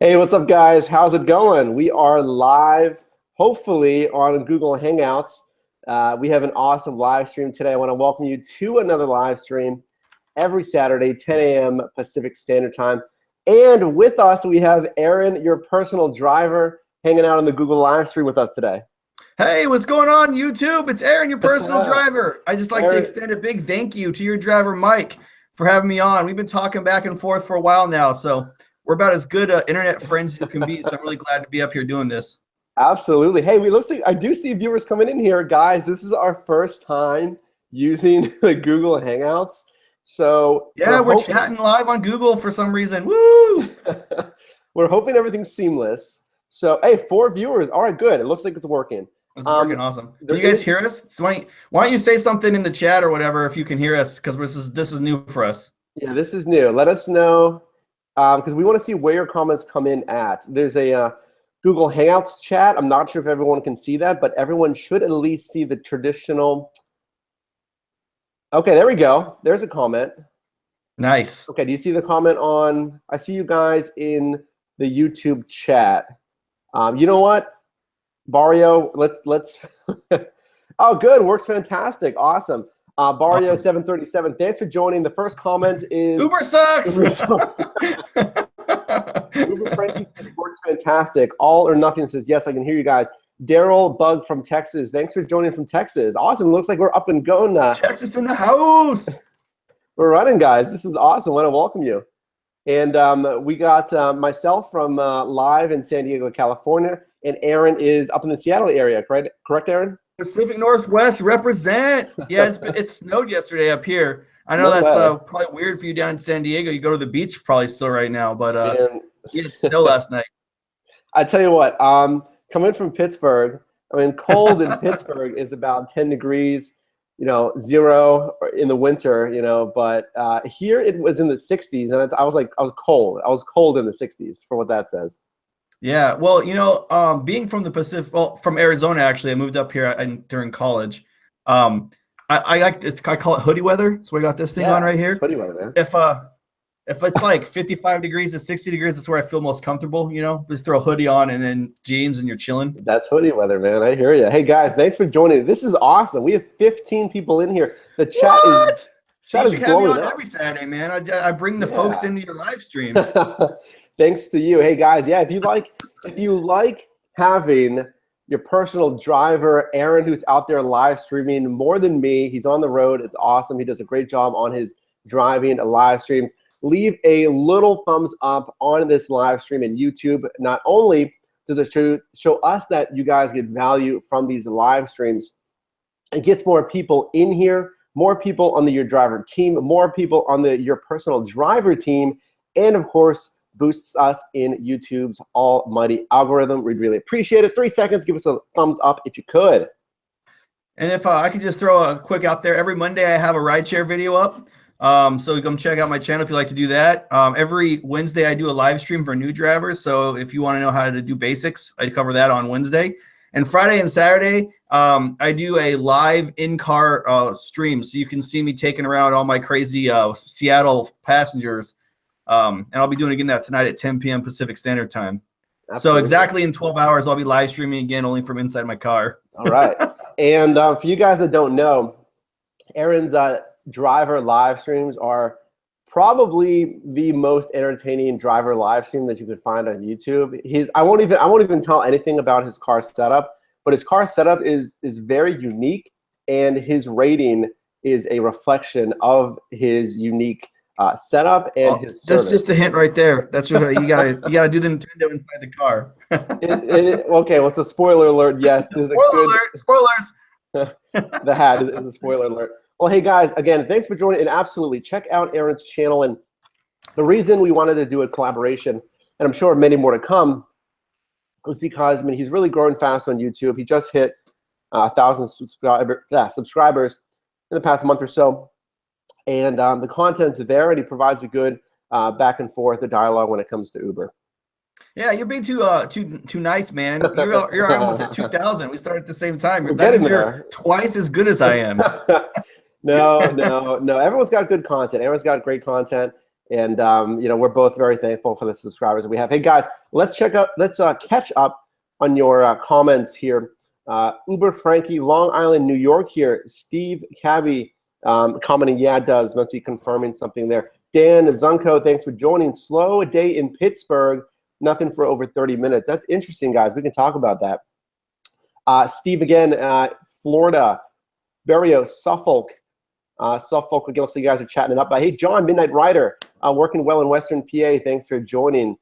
Hey, what's up, guys? How's it going? We are live, hopefully, on Google Hangouts. We have an awesome live stream today. I want to welcome you to another live stream every Saturday, 10 a.m. Pacific Standard Time. And with us, we have Aaron, your personal driver, hanging out on the Google live stream with us today. Hey, what's going on, YouTube? It's Aaron, your personal driver. I just like to extend a big thank you to your driver, Mike, for having me on. We've been talking back and forth for a while now, so we're about as good internet friends as you can be, so I'm really glad to be up here doing this. Absolutely. Hey, we looks like I do see viewers coming in here. Guys, this is our first time using the Google Hangouts. So yeah, we're chatting live on Google for some reason. Woo! We're hoping everything's seamless. So, hey, 4 viewers. All right, good. It looks like it's working. It's working awesome. Can you guys hear us? So why don't you say something in the chat or whatever if you can hear us, because this is new for us. Yeah, this is new. Let us know, because we want to see where your comments come in at. There's a Google Hangouts chat. I'm not sure if everyone can see that, but everyone should at least see the traditional. Okay, there we go. There's a comment. Nice. Okay, do you see the comment on? I see you guys in the YouTube chat. You know what, Barrio? Let's. Oh, good. Works fantastic. Awesome. Barrio 737. Thanks for joining. The first comment is Uber sucks. Uber sucks. Uber Frankie works fantastic. All or Nothing says yes. I can hear you guys. Daryl Bug from Texas. Thanks for joining from Texas. Awesome. Looks like we're up and going. Texas in the house. We're running, guys. This is awesome. I want to welcome you. And we got myself from live in San Diego, California, and Aaron is up in the Seattle area, right? Correct, Aaron? Pacific Northwest, represent. Yeah, it snowed yesterday up here. I know that's probably weird for you down in San Diego. You go to the beach probably still right now, but yeah, it snowed last night. I tell you what, coming from Pittsburgh, I mean, cold in Pittsburgh is about 10 degrees. 0 in the winter, but here it was in the 60s, and I was cold. I was cold in the 60s for what that says. Yeah, well, being from the Pacific, from Arizona, actually, I moved up here during college. I call it hoodie weather, so I got this thing on right here. Hoodie weather, man. If it's like 55 degrees to 60 degrees, that's where I feel most comfortable, Just throw a hoodie on and then jeans and you're chilling. That's hoodie weather, man. I hear you. Hey, guys, thanks for joining. This is awesome. We have 15 people in here. The chat is you should have me on every Saturday, man. I bring the folks into your live stream. Thanks to you. Hey, guys, yeah, if you like having your personal driver, Aaron, who's out there live streaming more than me, he's on the road. It's awesome. He does a great job on his driving live streams. Leave a little thumbs up on this live stream in YouTube. Not only does it show us that you guys get value from these live streams, it gets more people in here, more people on the Your Driver team, more people on the Your Personal Driver team, and of course, boosts us in YouTube's almighty algorithm. We'd really appreciate it. 3 seconds, give us a thumbs up if you could. And if I could just throw a quick out there, every Monday I have a rideshare video up. So come check out my channel if you like to do that. Every Wednesday I do a live stream for new drivers. So if you want to know how to do basics, I cover that on Wednesday. And Friday and Saturday, I do a live in-car stream. So you can see me taking around all my crazy Seattle passengers. And I'll be doing again that tonight at 10 p.m. Pacific Standard Time. Absolutely. So exactly in 12 hours, I'll be live streaming again, only from inside my car. All right. And for you guys that don't know, Aaron's driver live streams are probably the most entertaining driver live stream that you could find on YouTube. I won't even tell anything about his car setup, but his car setup is very unique, and his rating is a reflection of his unique setup and his service. That's just a hint right there. That's what you gotta do the Nintendo inside the car. Okay, what's a spoiler alert? Yes, Spoilers. The hat is a spoiler alert. Well, hey guys, again, thanks for joining, and absolutely check out Aaron's channel. And the reason we wanted to do a collaboration, and I'm sure many more to come, was because he's really growing fast on YouTube. He just hit 1,000 subscribers in the past month or so, and the content's there, and he provides a good back and forth, the dialogue when it comes to Uber. Yeah, you're being too nice, man. You're almost at 2,000. We started at the same time. You're twice as good as I am. No. Everyone's got good content. Everyone's got great content. And we're both very thankful for the subscribers that we have. Hey guys, let's catch up on your comments here. Uber Frankie, Long Island, New York here. Steve Cabby commenting, yeah, it does. Must be confirming something there. Dan Zunko, thanks for joining. Slow day in Pittsburgh. Nothing for over 30 minutes. That's interesting, guys. We can talk about that. Steve again, Florida. Barrios, Suffolk. Suffolk, again, so you guys are chatting it up. Hey, John, Midnight Rider, working well in Western PA. Thanks for joining.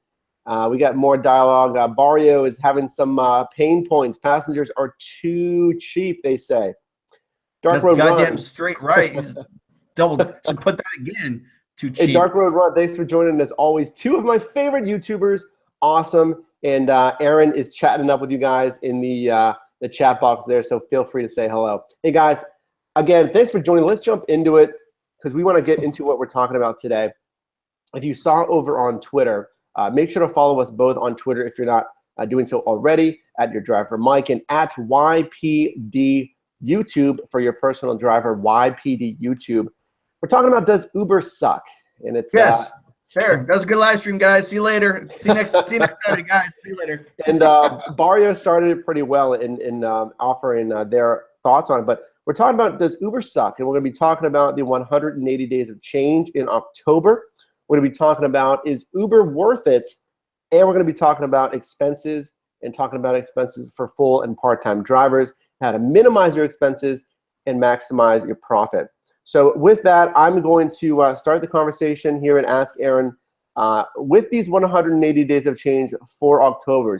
We got more dialogue. Barrio is having some pain points. Passengers are too cheap, they say. That's goddamn straight right. He's double. Should put that again. Too cheap. Hey, Dark Road Run, thanks for joining as always. Two of my favorite YouTubers. Awesome. And Aaron is chatting up with you guys in the chat box there, so feel free to say hello. Hey, guys, again, thanks for joining. Let's jump into it because we want to get into what we're talking about today. If you saw over on Twitter, make sure to follow us both on Twitter if you're not doing so already, at Your Driver Mike and at YPD YouTube for your personal driver, YPD YouTube. We're talking about, does Uber suck? And it's yes, fair. That was a good live stream, guys. See you later. See you next Saturday, guys. See you later. And Barrio started it pretty well in offering their thoughts on it. But we're talking about, does Uber suck? And we're going to be talking about the 180 days of change in October. We're going to be talking about, is Uber worth it? And we're going to be talking about expenses and talking about expenses for full and part-time drivers, how to minimize your expenses and maximize your profit. So with that, I'm going to start the conversation here and ask Aaron, with these 180 days of change for October,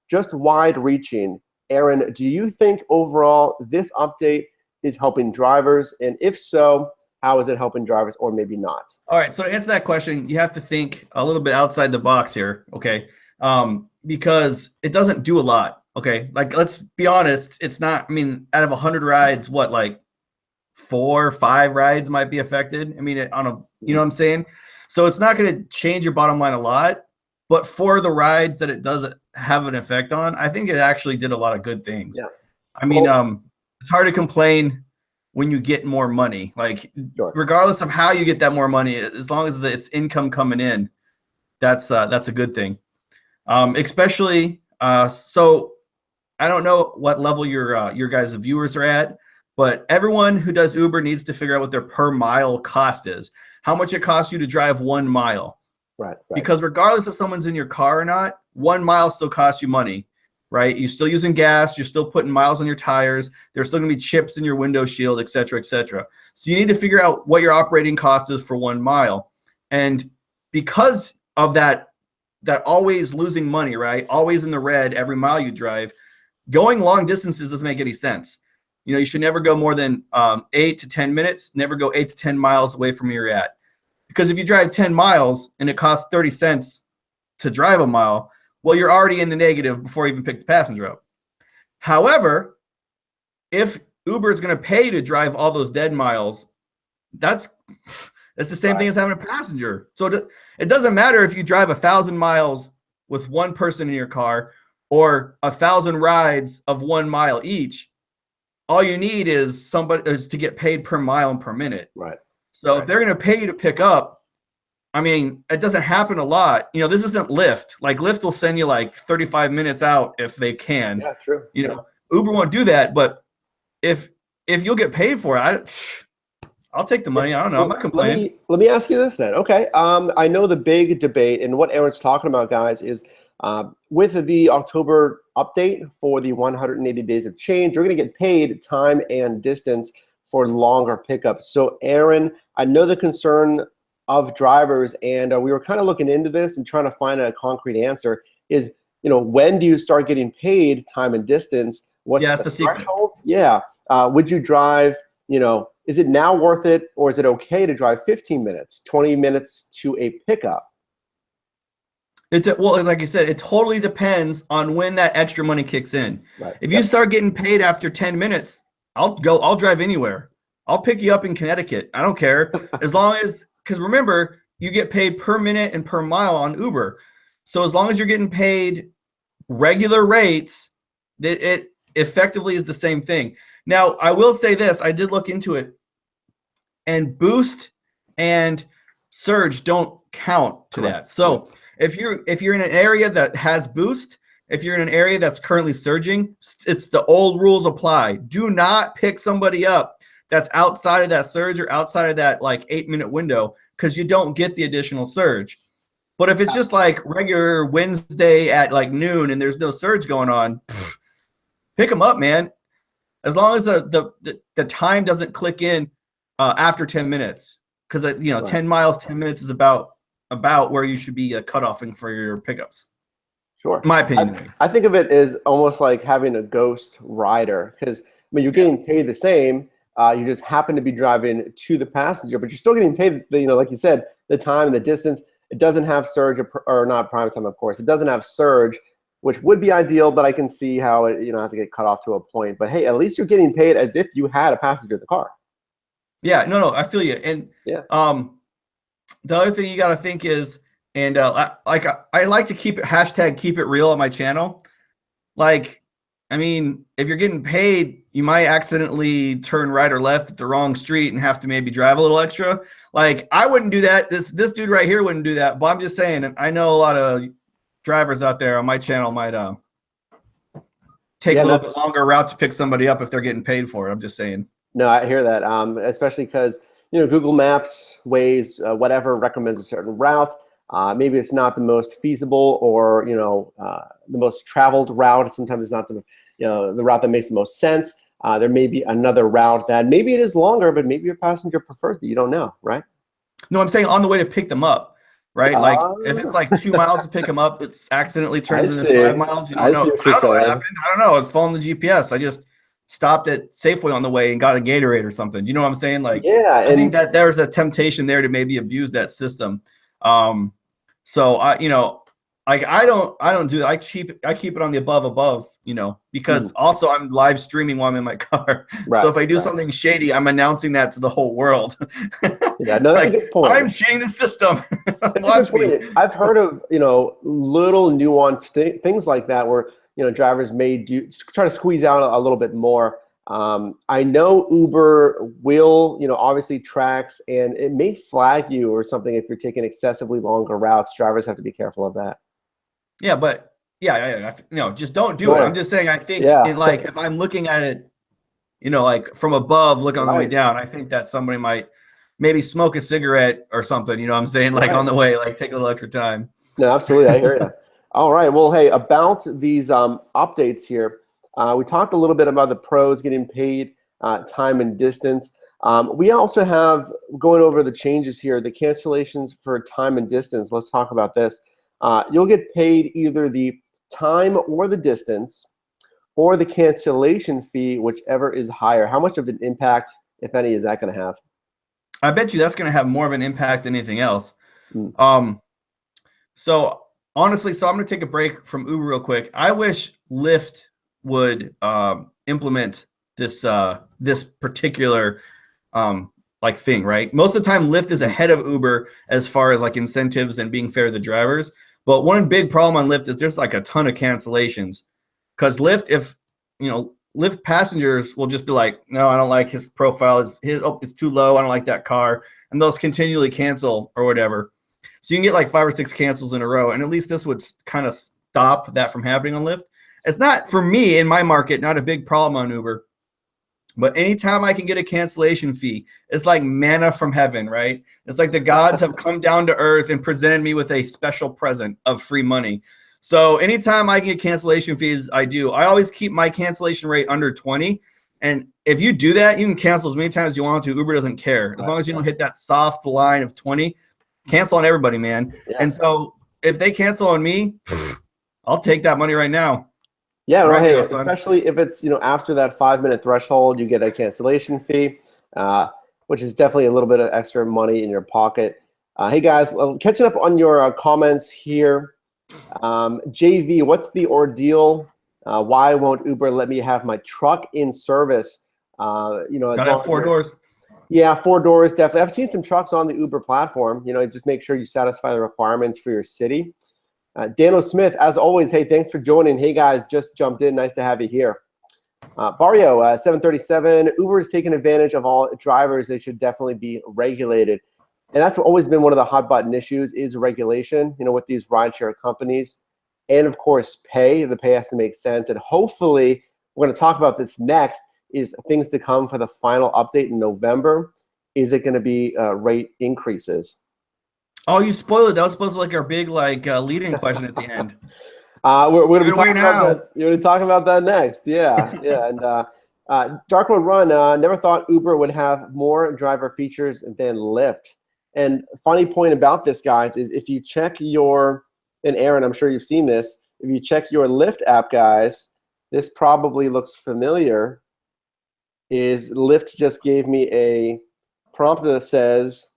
just wide-reaching, Aaron, do you think overall this update is helping drivers? And if so, how is it helping drivers, or maybe not? All right, so to answer that question, you have to think a little bit outside the box here, okay? Because it doesn't do a lot, okay? Like, let's be honest, it's not, I mean, out of 100 rides, what, like 4 or 5 rides might be affected? I mean, on a, you know what I'm saying? So it's not going to change your bottom line a lot, but for the rides that it does have an effect on, I think it actually did a lot of good things. Yeah. I mean, it's hard to complain when you get more money. Like, sure, regardless of how you get that more money, as long as it's income coming in, that's a good thing. Especially, so I don't know what level your guys' viewers are at, but everyone who does Uber needs to figure out what their per mile cost is. How much it costs you to drive 1 mile. Right. Because regardless if someone's in your car or not, 1 mile still costs you money. Right? You're still using gas. You're still putting miles on your tires. There's still going to be chips in your window shield, et cetera, et cetera. So you need to figure out what your operating cost is for 1 mile. And because of that always losing money, right? Always in the red every mile you drive, going long distances doesn't make any sense. You know, you should never go more than 8 to 10 minutes. Never go 8 to 10 miles away from where you're at. Because if you drive 10 miles and it costs 30 cents to drive a mile, well, you're already in the negative before you even pick the passenger up. However, if Uber is going to pay you to drive all those dead miles, that's the same thing as having a passenger. So it doesn't matter if you drive 1,000 miles with one person in your car or 1,000 rides of 1 mile each. All you need is to get paid per mile and per minute. Right. So if they're going to pay you to pick up, I mean, it doesn't happen a lot. You know, this isn't Lyft. Like, Lyft will send you like 35 minutes out if they can. Yeah, true. You know, Uber won't do that. But if you'll get paid for it, I'll take the money. I don't know. I'm not complaining. Let me ask you this then. Okay. I know the big debate, and what Aaron's talking about, guys, is with the October update for the 180 days of change, you're going to get paid time and distance for longer pickups. So, Aaron, I know the concern of drivers, and we were kind of looking into this and trying to find a concrete answer is, you know, when do you start getting paid time and distance? What's that's the secret. Yeah. Would you drive, you know, is it now worth it, or is it okay to drive 15 minutes, 20 minutes to a pickup? Well, like you said, it totally depends on when that extra money kicks in. Right. If you start getting paid after 10 minutes, I'll drive anywhere. I'll pick you up in Connecticut. I don't care. As long as, because remember, you get paid per minute and per mile on Uber. So as long as you're getting paid regular rates, it effectively is the same thing. Now, I will say this. I did look into it. And Boost and surge don't count to that. So if you're in an area that has boost, if you're in an area that's currently surging, it's the old rules apply. Do not pick somebody up that's outside of that surge or outside of that like 8-minute window, because you don't get the additional surge. But if it's just like regular Wednesday at like noon and there's no surge going on, pick them up, man. As long as the time doesn't click in after 10 minutes, because 10 miles, 10 minutes is about where you should be cutoffing for your pickups. Sure. In my opinion. I think of it as almost like having a ghost rider, because you're getting paid the same. You just happen to be driving to the passenger, but you're still getting paid, like you said, the time and the distance. It doesn't have surge or not prime time, of course. It doesn't have surge, which would be ideal, but I can see how it has to get cut off to a point. But hey, at least you're getting paid as if you had a passenger in the car. Yeah, no, I feel you. And yeah, the other thing you got to think is, and I like to keep it real on my channel. Like, I mean, if you're getting paid, you might accidentally turn right or left at the wrong street and have to maybe drive a little extra. Like, I wouldn't do that. This dude right here wouldn't do that. But I'm just saying, and I know a lot of drivers out there on my channel might take a little bit longer route to pick somebody up if they're getting paid for it. I'm just saying. No, I hear that, especially because Google Maps, Waze, whatever recommends a certain route. Maybe it's not the most feasible or the most traveled route. Sometimes it's not the route that makes the most sense. There may be another route that maybe it is longer, but maybe your passenger prefers it. You don't know, right? No, I'm saying on the way to pick them up, right? Like if it's like 2 miles to pick them up, it accidentally turns into 5 miles. You don't know. I don't know what happened. I don't know. It's following the GPS. I just stopped at Safeway on the way and got a Gatorade or something. You know what I'm saying? Like, yeah, I think that there's a temptation there to maybe abuse that system. So I don't do that. I keep it on the above, because also I'm live streaming while I'm in my car. Right, so if I do something shady, I'm announcing that to the whole world. Yeah, no, that's a good point. I'm cheating the system. Watch me. I've heard of little nuanced things like that where drivers may try to squeeze out a little bit more. I know Uber will, obviously tracks, and it may flag you or something if you're taking excessively longer routes. Drivers have to be careful of that. Yeah, but just don't do it. I'm just saying, I think if I'm looking at it, like from above, look on the way down, I think that somebody might maybe smoke a cigarette or something, you know what I'm saying? Like on the way, like take a little extra time. No, absolutely. I hear you. All right. Well, hey, about these updates here, we talked a little bit about the pros getting paid time and distance. We also have, going over the changes here, the cancellations for time and distance. Let's talk about this. You'll get paid either the time or the distance or the cancellation fee, whichever is higher. How much of an impact, if any, is that going to have? I bet you that's going to have more of an impact than anything else. So honestly, I'm going to take a break from Uber real quick. I wish Lyft would implement this this particular like thing, right? Most of the time, Lyft is ahead of Uber as far as like incentives and being fair to the drivers. But one big problem on Lyft is there's like a ton of cancellations, because Lyft, Lyft passengers will just be like, no, I don't like his profile. It's too low. I don't like that car. And they'll continually cancel or whatever. So you can get like 5 or 6 cancels in a row. And at least this would kind of stop that from happening on Lyft. It's not, for me, in my market, not a big problem on Uber. But anytime I can get a cancellation fee, it's like manna from heaven, right? It's like the gods have come down to earth and presented me with a special present of free money. So anytime I can get cancellation fees, I do. I always keep my cancellation rate under 20. And if you do that, you can cancel as many times as you want to. Uber doesn't care. As long as you don't hit that soft line of 20, cancel on everybody, man. Yeah. And so if they cancel on me, I'll take that money right now. Yeah, right. Hey, especially if it's after that 5-minute threshold, you get a cancellation fee, which is definitely a little bit of extra money in your pocket. Hey guys, catching up on your comments here. JV, what's the ordeal? Why won't Uber let me have my truck in service? Gotta have 4 doors. Yeah, 4 doors, definitely. I've seen some trucks on the Uber platform. Just make sure you satisfy the requirements for your city. Dano Smith, as always, hey, thanks for joining. Hey guys, just jumped in. Nice to have you here. Barrio, 737, Uber is taking advantage of all drivers. They should definitely be regulated. And that's always been one of the hot button issues is regulation, with these rideshare companies. And of course, pay. The pay has to make sense. And hopefully, we're going to talk about this next, is things to come for the final update in November. Is it going to be rate increases? Oh, you spoiled it. That was supposed to be like our big lead-in question at the end. We're going to be talking about that. You're going to talk about that next. Yeah, yeah. And Dark Road Run never thought Uber would have more driver features than Lyft. And funny point about this, guys, is if you check your, and Aaron, I'm sure you've seen this, if you check your Lyft app, guys, this probably looks familiar, is Lyft just gave me a prompt that says,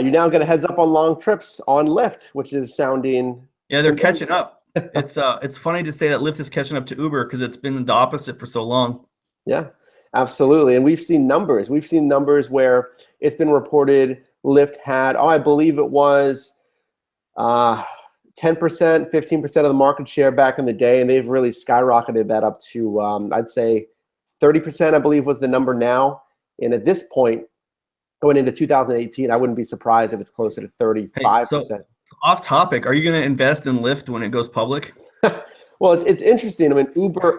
you now get a heads up on long trips on Lyft, which is sounding... Yeah, they're catching up. It's funny to say that Lyft is catching up to Uber because it's been the opposite for so long. Yeah, absolutely. And we've seen numbers. We've seen numbers where it's been reported Lyft had, I believe it was 10%, 15% of the market share back in the day, and they've really skyrocketed that up to, I'd say 30%, I believe was the number now. And at this point, going into 2018, I wouldn't be surprised if it's closer to 35%. Hey, so off topic, are you going to invest in Lyft when it goes public? Well, it's interesting. I mean, Uber,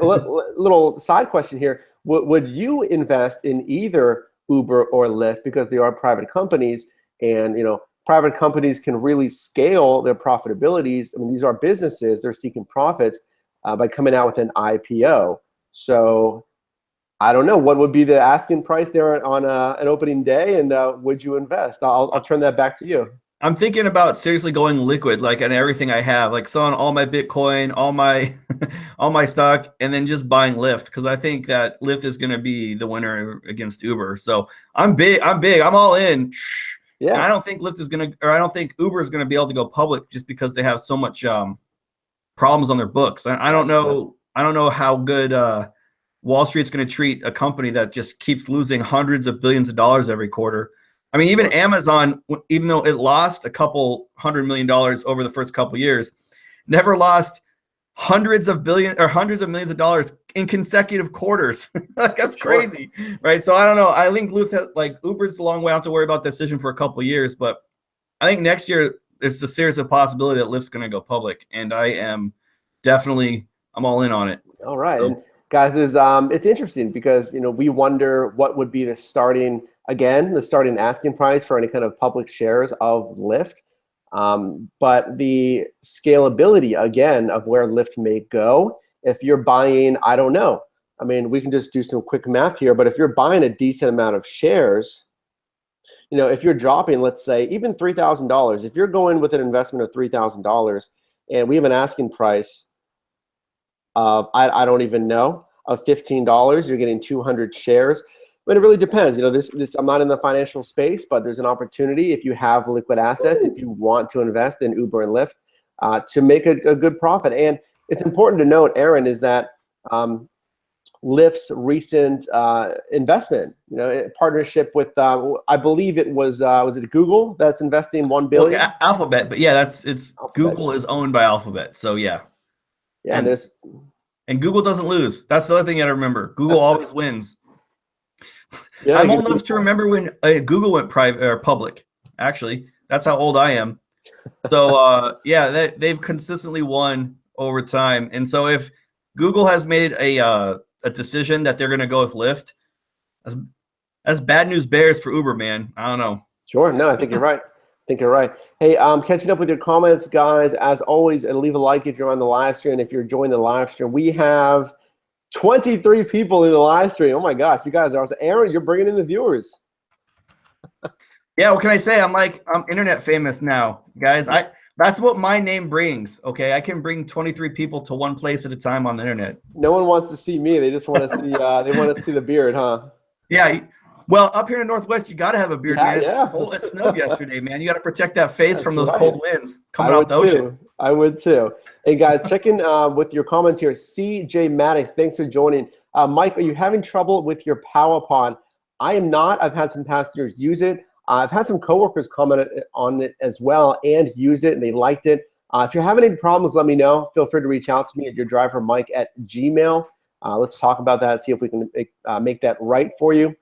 little side question here. Would you invest in either Uber or Lyft, because they are private companies, and private companies can really scale their profitabilities. I mean, these are businesses, they're seeking profits by coming out with an IPO. So I don't know, what would be the asking price there on an opening day, and would you invest? I'll turn that back to you. I'm thinking about seriously going liquid, like on everything I have, like selling all my Bitcoin, all my all my stock, and then just buying Lyft, because I think that Lyft is going to be the winner against Uber. So I'm big, I'm all in. Yeah. And I don't think Lyft is going to, or I don't think Uber is going to be able to go public just because they have so much problems on their books. I don't know how good Wall Street's going to treat a company that just keeps losing hundreds of billions of dollars every quarter. I mean, even Amazon, even though it lost a couple $100 million over the first couple years, never lost hundreds of millions of dollars in consecutive quarters. That's crazy, right? So I don't know. I think Uber's a long way. I have to worry about the decision for a couple years, but I think next year there's a serious possibility that Lyft's going to go public, and I am definitely, I'm all in on it. All right, so, and guys, there's it's interesting because we wonder what would be the starting asking price for any kind of public shares of Lyft. But the scalability, again, of where Lyft may go, if you're buying, I don't know. I mean, we can just do some quick math here, but if you're buying a decent amount of shares, if you're dropping, let's say, even $3,000, if you're going with an investment of $3,000 and we have an asking price of, I don't even know, of $15, you're getting 200 shares. But it really depends. This I'm not in the financial space, but there's an opportunity if you have liquid assets, if you want to invest in Uber and Lyft, to make a good profit. And it's important to note, Aaron, is that Lyft's recent investment, partnership with, I believe it was it Google that's investing $1 billion? Okay, Alphabet, but yeah, Alphabet. Google is owned by Alphabet, so yeah. Yeah, and Google doesn't lose. That's the other thing you got to remember. Google always wins. Yeah, I'm old enough to remember when Google went private or public. Actually, that's how old I am. So yeah, they've consistently won over time. And so if Google has made a decision that they're going to go with Lyft, that's bad news bears for Uber, man. I don't know. Sure. No, I think you're right. Hey, catching up with your comments, guys. As always, and leave a like if you're on the live stream. If you're joining the live stream, we have 23 people in the live stream. Oh my gosh, you guys are awesome. Aaron, you're bringing in the viewers. Yeah, what can I say? I'm internet famous now, guys. That's what my name brings. Okay, I can bring 23 people to one place at a time on the internet. No one wants to see me. They just want to see. They want to see the beard, huh? Yeah. Well, up here in the Northwest, you got to have a beard, man. It snowed yesterday, man. You got to protect that face from those cold winds coming out the ocean. I would too. Hey, guys, check in with your comments here. CJ Maddox, thanks for joining. Mike, are you having trouble with your PowerPod? I am not. I've had some passengers use it. I've had some coworkers comment on it as well and use it, and they liked it. If you're having any problems, let me know. Feel free to reach out to me at yourdrivermike@gmail.com. Let's talk about that, see if we can make that right for you.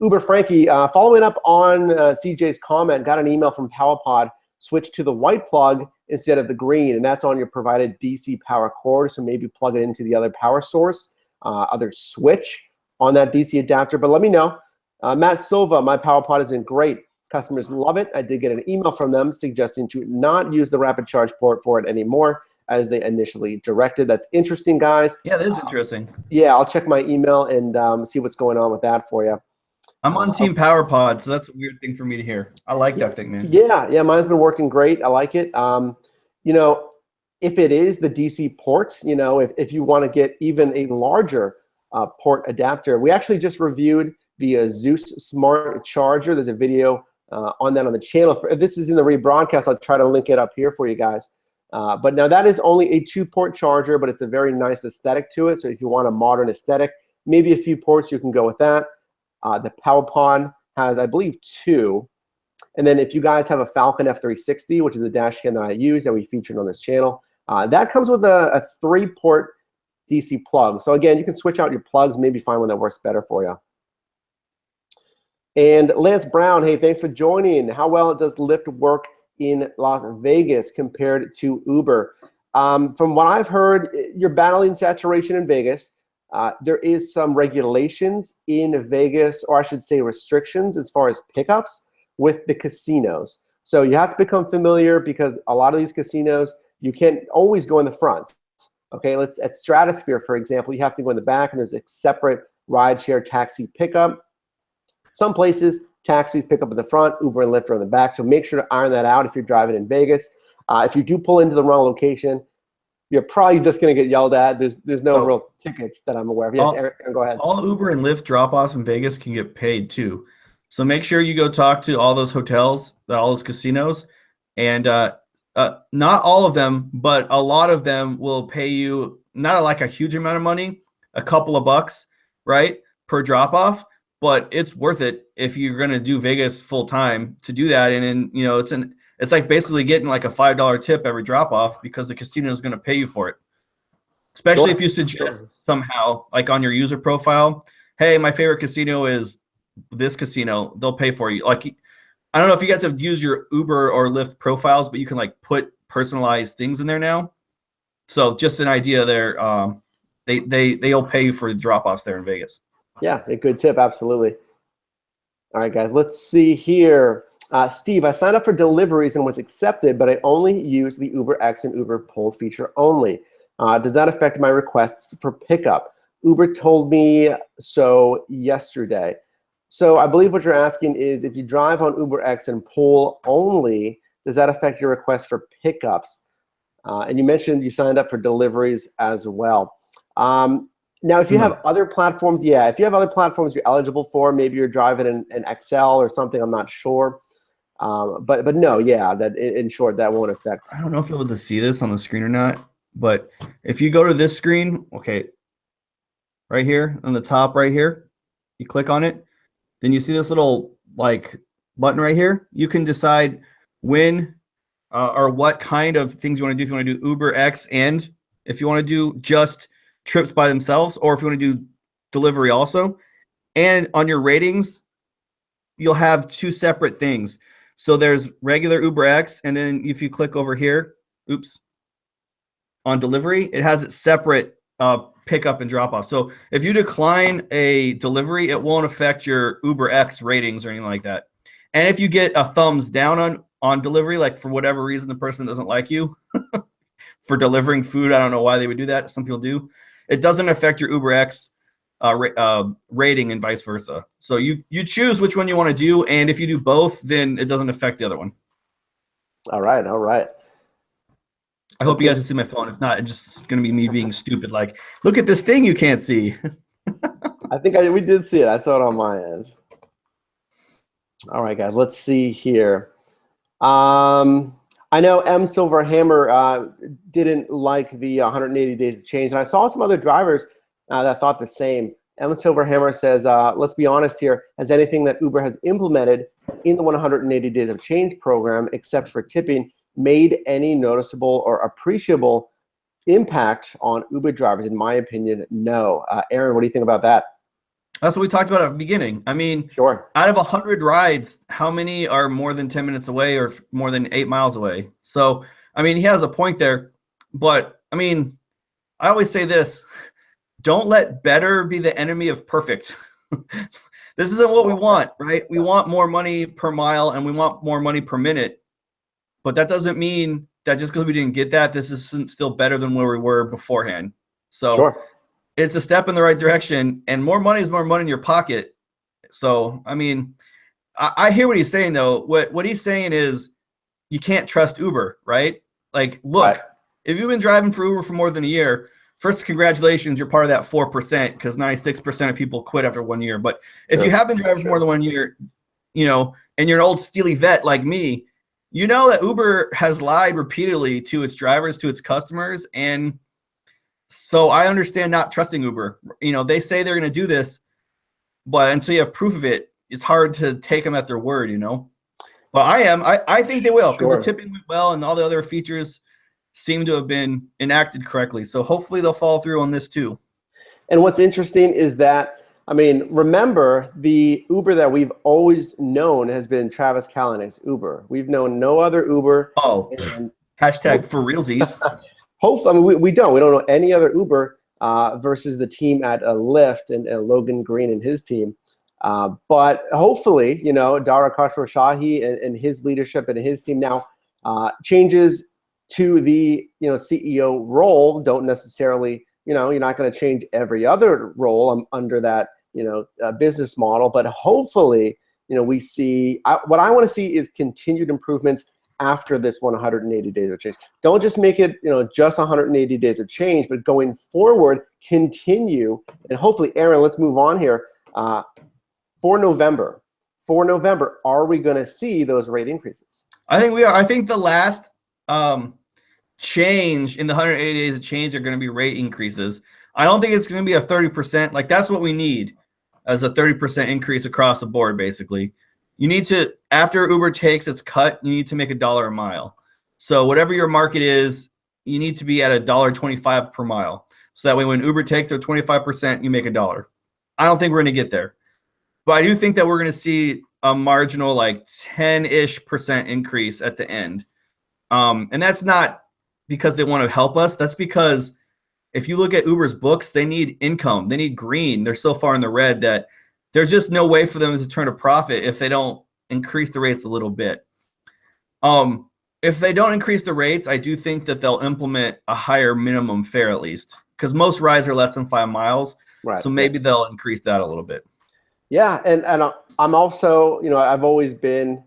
Uber Frankie, following up on CJ's comment, got an email from PowerPod, switch to the white plug instead of the green, and that's on your provided DC power cord, so maybe plug it into the other power source, other switch on that DC adapter, but let me know. Matt Silva, my PowerPod has been great. Customers love it. I did get an email from them suggesting to not use the rapid charge port for it anymore as they initially directed. That's interesting, guys. Yeah, that is interesting. Yeah, I'll check my email and see what's going on with that for you. I'm on Team PowerPod, so that's a weird thing for me to hear. I like that thing, man. Yeah, mine's been working great. I like it. You know, if it is the DC port, you know, if you want to get even a larger port adapter, we actually just reviewed the Zeus Smart Charger. There's a video on that on the channel. If this is in the rebroadcast, I'll try to link it up here for you guys. But now that is only a 2-port charger, but it's a very nice aesthetic to it. So if you want a modern aesthetic, maybe a few ports, you can go with that. The PowerPod has, I believe, 2. And then if you guys have a Falcon F360, which is the dash cam that I use that we featured on this channel, that comes with a 3-port DC plug. So again, you can switch out your plugs, maybe find one that works better for you. And Lance Brown, hey, thanks for joining. How well does Lyft work in Las Vegas compared to Uber? From what I've heard, you're battling saturation in Vegas. There is some regulations in Vegas, or I should say restrictions as far as pickups with the casinos. So you have to become familiar because a lot of these casinos, you can't always go in the front. Okay, at Stratosphere, for example, you have to go in the back and there's a separate rideshare taxi pickup. Some places, taxis pick up in the front, Uber and Lyft are in the back. So make sure to iron that out if you're driving in Vegas. If you do pull into the wrong location, you're probably just going to get yelled at. There's no real tickets that I'm aware of. Yes, Eric, go ahead. All Uber and Lyft drop-offs in Vegas can get paid too. So make sure you go talk to all those hotels, all those casinos, and not all of them, but a lot of them will pay you not like a huge amount of money, a couple of bucks, right, per drop-off. But it's worth it if you're going to do Vegas full time to do that. And then, you know, it's like basically getting like a $5 tip every drop off because the casino is going to pay you for it. Especially if you suggest somehow, like on your user profile, hey, my favorite casino is this casino. They'll pay for you. Like, I don't know if you guys have used your Uber or Lyft profiles, but you can like put personalized things in there now. So just an idea there. They'll pay you for the drop offs there in Vegas. Yeah, a good tip, absolutely. All right, guys, let's see here. Steve, I signed up for deliveries and was accepted, but I only use the UberX and Uber Pull feature only. Does that affect my requests for pickup? Uber told me so yesterday. So I believe what you're asking is if you drive on UberX and Pull only, does that affect your request for pickups? And you mentioned you signed up for deliveries as well. Now, if you have other platforms, yeah, if you have other platforms you're eligible for, maybe you're driving an Excel or something, I'm not sure. But no, yeah, that in short, that won't affect. I don't know if you'll be able to see this on the screen or not, but if you go to this screen, okay, right here on the top right here, you click on it, then you see this little like button right here. You can decide when or what kind of things you want to do. If you want to do Uber X, and if you want to do just trips by themselves, or if you want to do delivery also. And on your ratings, you'll have 2 separate things. So there's regular Uber X, and then if you click over here, on delivery, it has its separate pickup and drop off. So if you decline a delivery, it won't affect your Uber X ratings or anything like that. And if you get a thumbs down on delivery, like for whatever reason the person doesn't like you for delivering food, I don't know why they would do that. Some people do. It doesn't affect your UberX rating and vice versa. So you choose which one you want to do, and if you do both, then it doesn't affect the other one. All right, all right. I hope you guys can see my phone. If not, it's just going to be me being stupid. Like, look at this thing you can't see. I think we did see it. I saw it on my end. All right, guys, let's see here. I know M. Silverhammer didn't like the 180 days of change, and I saw some other drivers that thought the same. M. Silverhammer says, let's be honest here, has anything that Uber has implemented in the 180 days of change program, except for tipping, made any noticeable or appreciable impact on Uber drivers? In my opinion, no. Aaron, what do you think about that? That's what we talked about at the beginning. I mean, Sure. out of 100 rides, how many are more than 10 minutes away or more than 8 miles away? So, I mean, he has a point there. But, I mean, I always say this, don't let better be the enemy of perfect. This isn't what we want, right? We want more money per mile and we want more money per minute. But that doesn't mean that just because we didn't get that, this isn't still better than where we were beforehand. So Sure. it's a step in the right direction, and more money is more money in your pocket. So, I mean, I hear what he's saying, though. What he's saying is you can't trust Uber, right? Like, look, if you've been driving for Uber for more than a year, first, congratulations, you're part of that 4% because 96% of people quit after 1 year. But if you have been driving for more than 1 year, and you're an old steely vet like me, you know that Uber has lied repeatedly to its drivers, to its customers, and so I understand not trusting Uber. They say they're going to do this, but until you have proof of it, it's hard to take them at their word, But I think they will because the tipping went well and all the other features seem to have been enacted correctly. So hopefully they'll follow through on this too. And what's interesting is that, I mean, remember the Uber that we've always known has been Travis Kalanick's Uber. We've known no other Uber. Oh, hashtag for realsies. Hopefully, I mean, we don't know any other Uber versus the team at Lyft and Logan Green and his team. But hopefully, Dara Khosrowshahi and his leadership and his team now changes to the CEO role don't necessarily, you're not going to change every other role under that business model, but hopefully we see what I want to see is continued improvements after this 180 days of change. Don't just make it just 180 days of change, but going forward continue, and hopefully, Aaron, let's move on here. For November, are we going to see those rate increases? I think we are. I think the last change in the 180 days of change are going to be rate increases. I don't think it's going to be a 30%. Like, that's what we need as a 30% increase across the board, basically. You need to, after Uber takes its cut, you need to make $1 a mile. So whatever your market is, you need to be at $1.25 per mile. So that way when Uber takes their 25%, you make $1. I don't think we're going to get there. But I do think that we're going to see a marginal like 10-ish% increase at the end. And that's not because they want to help us. That's because if you look at Uber's books, they need income. They need green. They're so far in the red that there's just no way for them to turn a profit if they don't increase the rates a little bit. If they don't increase the rates, I do think that they'll implement a higher minimum fare at least, because most rides are less than 5 miles. Right. So maybe they'll increase that a little bit. Yeah, and I'm also, I've always been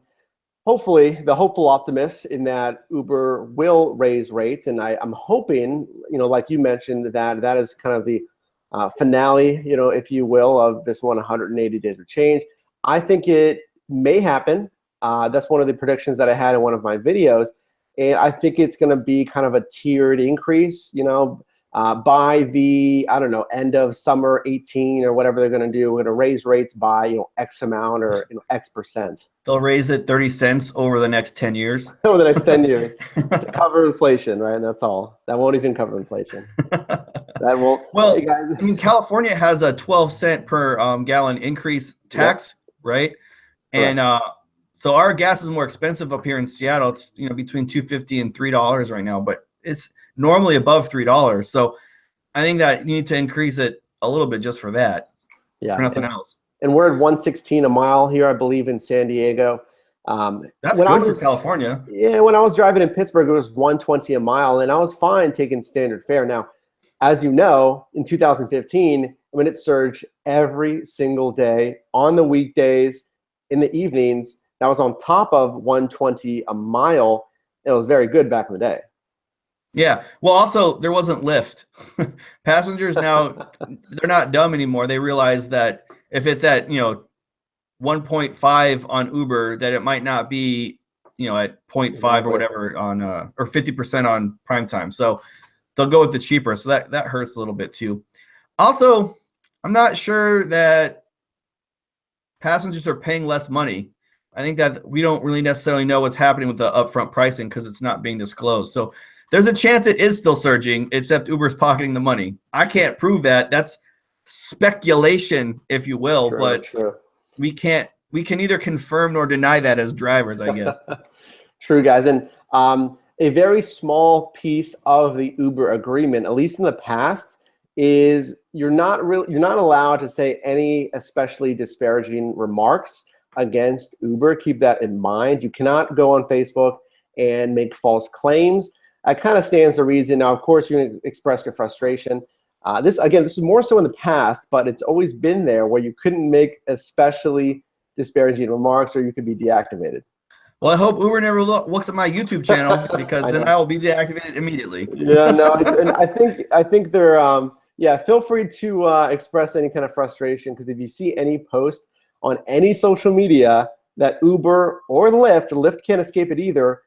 hopefully the hopeful optimist in that Uber will raise rates, and I'm hoping, like you mentioned, that is kind of the finale, if you will, of this 180 days of change. I think it may happen. That's one of the predictions that I had in one of my videos, and I think it's going to be kind of a tiered increase, by the, end of summer 18 or whatever they're going to do. We're going to raise rates by, X amount or, X percent. They'll raise it 30 cents over the next 10 years. Over the next 10 years to cover inflation, right? And that's all. That won't even cover inflation. That won't. Well, hey guys. I mean, California has a 12-cent per gallon increase tax, right? And so our gas is more expensive up here in Seattle. It's between $2.50 and $3 right now, but it's normally above $3. So I think that you need to increase it a little bit just for that. Yeah, for nothing else. And we're at 116 a mile here, I believe, in San Diego. That's good for California. Yeah, when I was driving in Pittsburgh, it was 120 a mile, and I was fine taking standard fare. Now, as you know, in 2015, when it surged every single day on the weekdays, in the evenings, that was on top of 120 a mile. It was very good back in the day. Yeah. Well, also, there wasn't Lyft. Passengers now, they're not dumb anymore. They realize that if it's at, 1.5 on Uber, that it might not be, at 0.5 or whatever on, or 50% on prime time. So they'll go with the cheaper. So that hurts a little bit too. Also, I'm not sure that passengers are paying less money. I think that we don't really necessarily know what's happening with the upfront pricing because it's not being disclosed. So there's a chance it is still surging, except Uber's pocketing the money. I can't prove that. That's speculation, if you will, but true. we can neither confirm nor deny that as drivers, I guess. True, guys. And a very small piece of the Uber agreement, at least in the past, is you're not allowed to say any especially disparaging remarks against Uber. Keep that in mind. You cannot go on Facebook and make false claims. That kind of stands to reason. Now, of course, you're going to express your frustration. This is more so in the past, but it's always been there where you couldn't make especially disparaging remarks or you could be deactivated. Well, I hope Uber never looks at my YouTube channel because then I will be deactivated immediately. Yeah, no, and I think they're feel free to express any kind of frustration, because if you see any post on any social media that Uber or Lyft can't escape it either,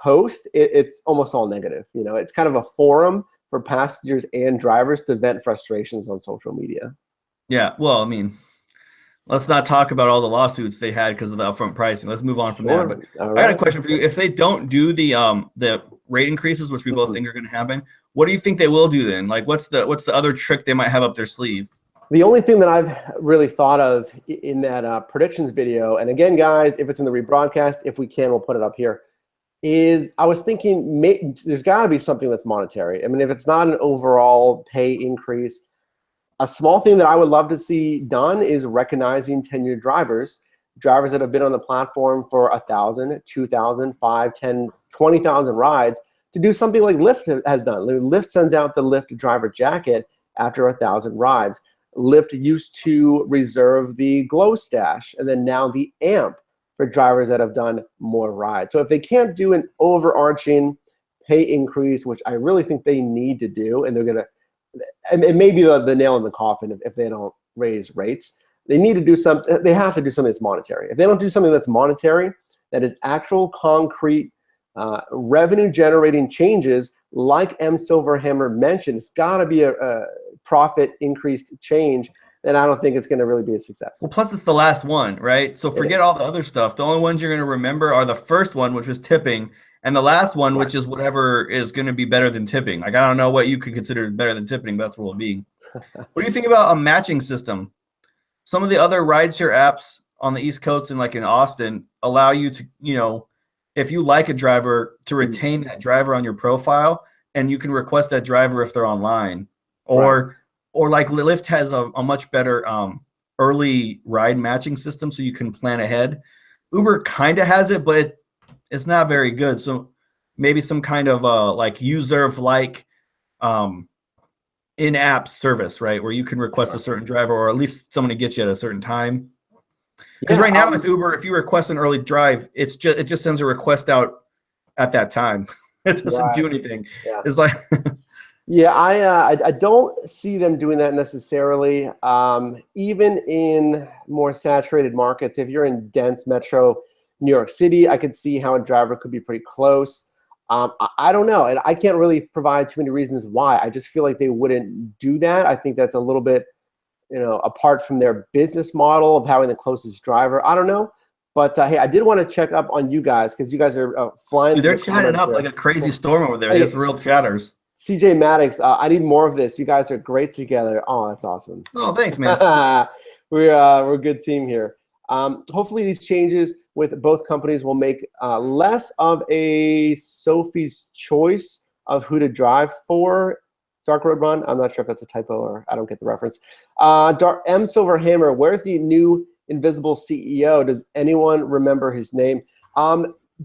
it's almost all negative. You know, it's kind of a forum for passengers and drivers to vent frustrations on social media. Yeah, well, I mean, let's not talk about all the lawsuits they had because of the upfront pricing. Let's move on from that. But I got a question for you. If they don't do the rate increases, which we both think are going to happen, what do you think they will do then? Like, what's the other trick they might have up their sleeve? The only thing that I've really thought of in that predictions video, and again, guys, if it's in the rebroadcast, if we can, we'll put it up here, is I was thinking there's got to be something that's monetary. I mean, if it's not an overall pay increase, a small thing that I would love to see done is recognizing tenured drivers that have been on the platform for 1,000, 2,000, 5, 10, 20,000 rides, to do something like Lyft has done. Lyft sends out the Lyft driver jacket after 1,000 rides. Lyft used to reserve the glow stash, and then now the amp for drivers that have done more rides. So if they can't do an overarching pay increase, which I really think they need to do, and they're gonna, it may be the nail in the coffin if they don't raise rates. They need to do something. They have to do something that's monetary. If they don't do something that's monetary, that is actual concrete revenue generating changes, like M. Silverhammer mentioned, it's got to be a profit increased change, then I don't think it's going to really be a success. Well, plus it's the last one, right? So forget all the other stuff. The only ones you're going to remember are the first one, which was tipping, and the last one, which is whatever is going to be better than tipping. Like, I don't know what you could consider better than tipping, but that's what it'll be. What do you think about a matching system? Some of the other rideshare apps on the East Coast and like in Austin allow you to, you know, if you like a driver, to retain that driver on your profile, and you can request that driver if they're online. Or like Lyft has a much better early ride matching system, so you can plan ahead. Uber kind of has it, but it's not very good. So maybe some kind of like user-like in-app service, right, where you can request a certain driver, or at least someone to get you at a certain time. Because right now with Uber, if you request an early drive, it just sends a request out at that time. It doesn't do anything. Yeah. It's like yeah, I don't see them doing that necessarily. Even in more saturated markets, if you're in dense metro New York City, I could see how a driver could be pretty close. I don't know, and I can't really provide too many reasons why. I just feel like they wouldn't do that. I think that's a little bit, you know, apart from their business model of having the closest driver. I don't know. But hey, I did want to check up on you guys, because you guys are flying. Dude, they're chatting up like a crazy storm over there. There's real chatters. CJ Maddox, I need more of this. You guys are great together. Oh, that's awesome. Oh, thanks, man. We're a good team here. Hopefully these changes with both companies will make less of a Sophie's choice of who to drive for Dark Road Run. I'm not sure if that's a typo or I don't get the reference. M. Silverhammer, where's the new invisible CEO? Does anyone remember his name?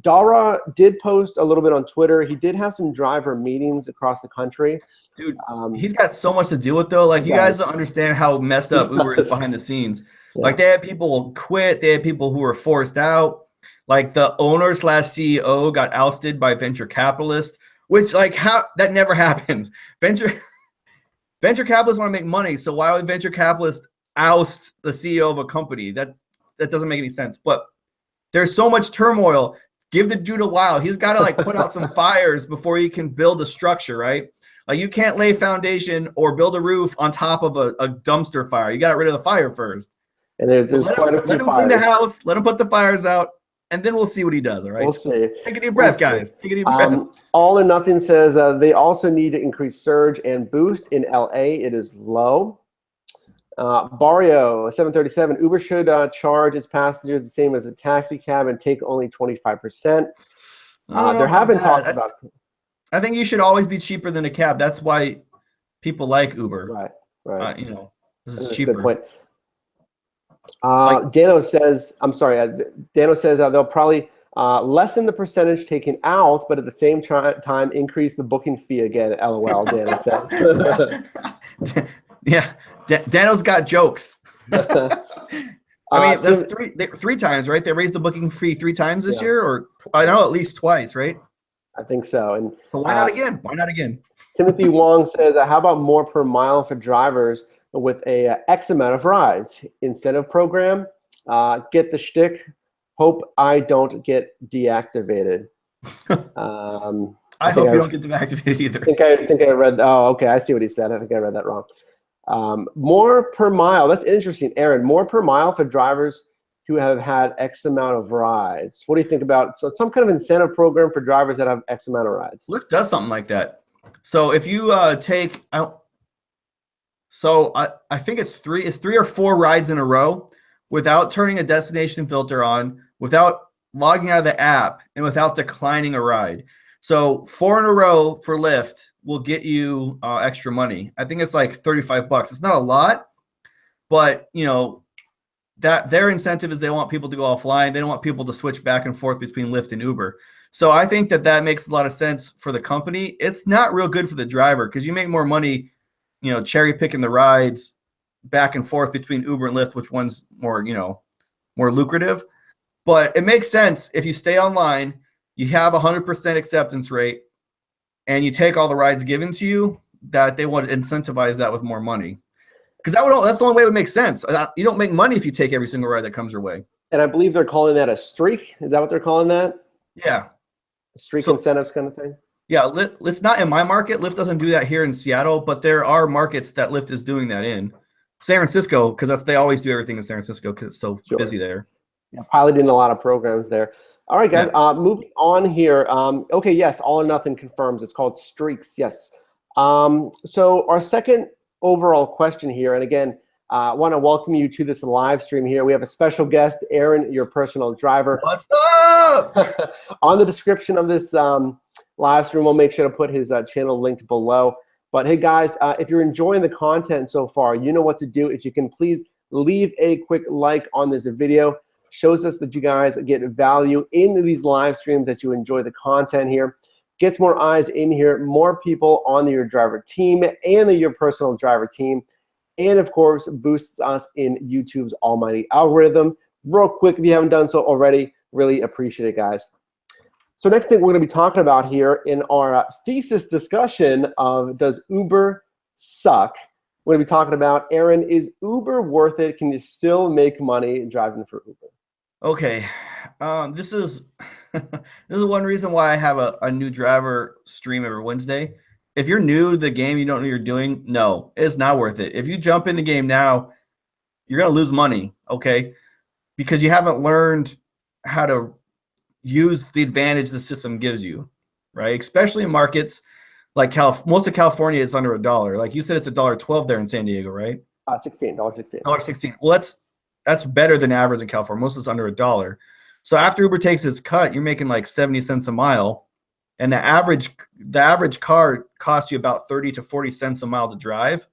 Dara did post a little bit on Twitter. He did have some driver meetings across the country. Dude, he's got so much to deal with, though. Like, you guys don't understand how messed up Uber is behind the scenes. Yeah. Like, they had people quit. They had people who were forced out. Like, the owner/CEO got ousted by venture capitalists, which, like, how that never happens. Venture capitalists want to make money, so why would venture capitalists oust the CEO of a company? That doesn't make any sense. But there's so much turmoil. Give the dude a while. He's got to like put out some fires before he can build a structure, right? Like, you can't lay foundation or build a roof on top of a dumpster fire. You got rid of the fire first. And there's quite a few fires. Let him clean the house. Let him put the fires out, and then we'll see what he does. All right. We'll see. Take a deep breath, guys. Take a deep breath. All or Nothing says they also need to increase surge and boost in LA. It is low. Barrio 737. Uber should charge its passengers the same as a taxi cab and take only 25%. There have been talks about. I think you should always be cheaper than a cab. That's why people like Uber. Right. Right. You know, this is That's cheaper. a good point. Dano says, I'm sorry. Dano says they'll probably lessen the percentage taken out, but at the same time increase the booking fee again. LOL. Dano says. Yeah, Dano's got jokes. I mean, that's three times, right? They raised the booking fee 3 times this year, or I know at least twice, right? I think so. And so why not again? Why not again? Timothy Wong says, how about more per mile for drivers with a X amount of rides? Incentive program. Get the shtick. Hope I don't get deactivated. I hope you don't get deactivated either. I think I read. Oh, okay. I see what he said. I think I read that wrong. More per mile. That's interesting, Aaron. More per mile for drivers who have had X amount of rides. What do you think about some kind of incentive program for drivers that have X amount of rides? Lyft does something like that. So if you take out, I think it's 3 or 4 rides in a row without turning a destination filter on, without logging out of the app, and without declining a ride. So 4 in a row for Lyft will get you extra money. I think it's like $35. It's not a lot, but you know that their incentive is they want people to go offline. They don't want people to switch back and forth between Lyft and Uber. So I think that makes a lot of sense for the company. It's not real good for the driver because you make more money, you know, cherry picking the rides back and forth between Uber and Lyft, which one's more, you know, more lucrative. But it makes sense if you stay online, you have 100% acceptance rate, and you take all the rides given to you, that they want to incentivize that with more money. Because that's the only way it would make sense. You don't make money if you take every single ride that comes your way. And I believe they're calling that a streak. Is that what they're calling that? Yeah. A streak incentives kind of thing? Yeah, it's not in my market. Lyft doesn't do that here in Seattle, but there are markets that Lyft is doing that in. San Francisco, because they always do everything in San Francisco because it's so busy there. Yeah, piloting a lot of programs there. All right, guys, moving on here. Okay, yes, All or Nothing confirms. It's called streaks, yes. So our second overall question here, and again, I want to welcome you to this live stream here. We have a special guest, Aaron, your personal driver. What's up? On the description of this live stream, we'll make sure to put his channel linked below. But hey, guys, if you're enjoying the content so far, you know what to do. If you can please leave a quick like on this video. Shows us that you guys get value in these live streams, that you enjoy the content here. Gets more eyes in here, more people on your driver team and your personal driver team. And of course, boosts us in YouTube's almighty algorithm. Real quick, if you haven't done so already, really appreciate it, guys. So next thing we're going to be talking about here in our thesis discussion of does Uber suck? We're going to be talking about, Aaron, is Uber worth it? Can you still make money driving for Uber? Okay, this is one reason why I have a new driver stream every Wednesday. If you're new to the game, you don't know what you're doing, no, it's not worth it. If you jump in the game now, you're going to lose money, okay? Because you haven't learned how to use the advantage the system gives you, right? Especially in markets like most of California, it's under $1. Like you said, it's $1.12 there in San Diego, right? $16. $16. Well, that's better than average in California. Most is under $1. So after Uber takes its cut, you're making like 70 cents a mile, and the average car costs you about 30 to 40 cents a mile to drive.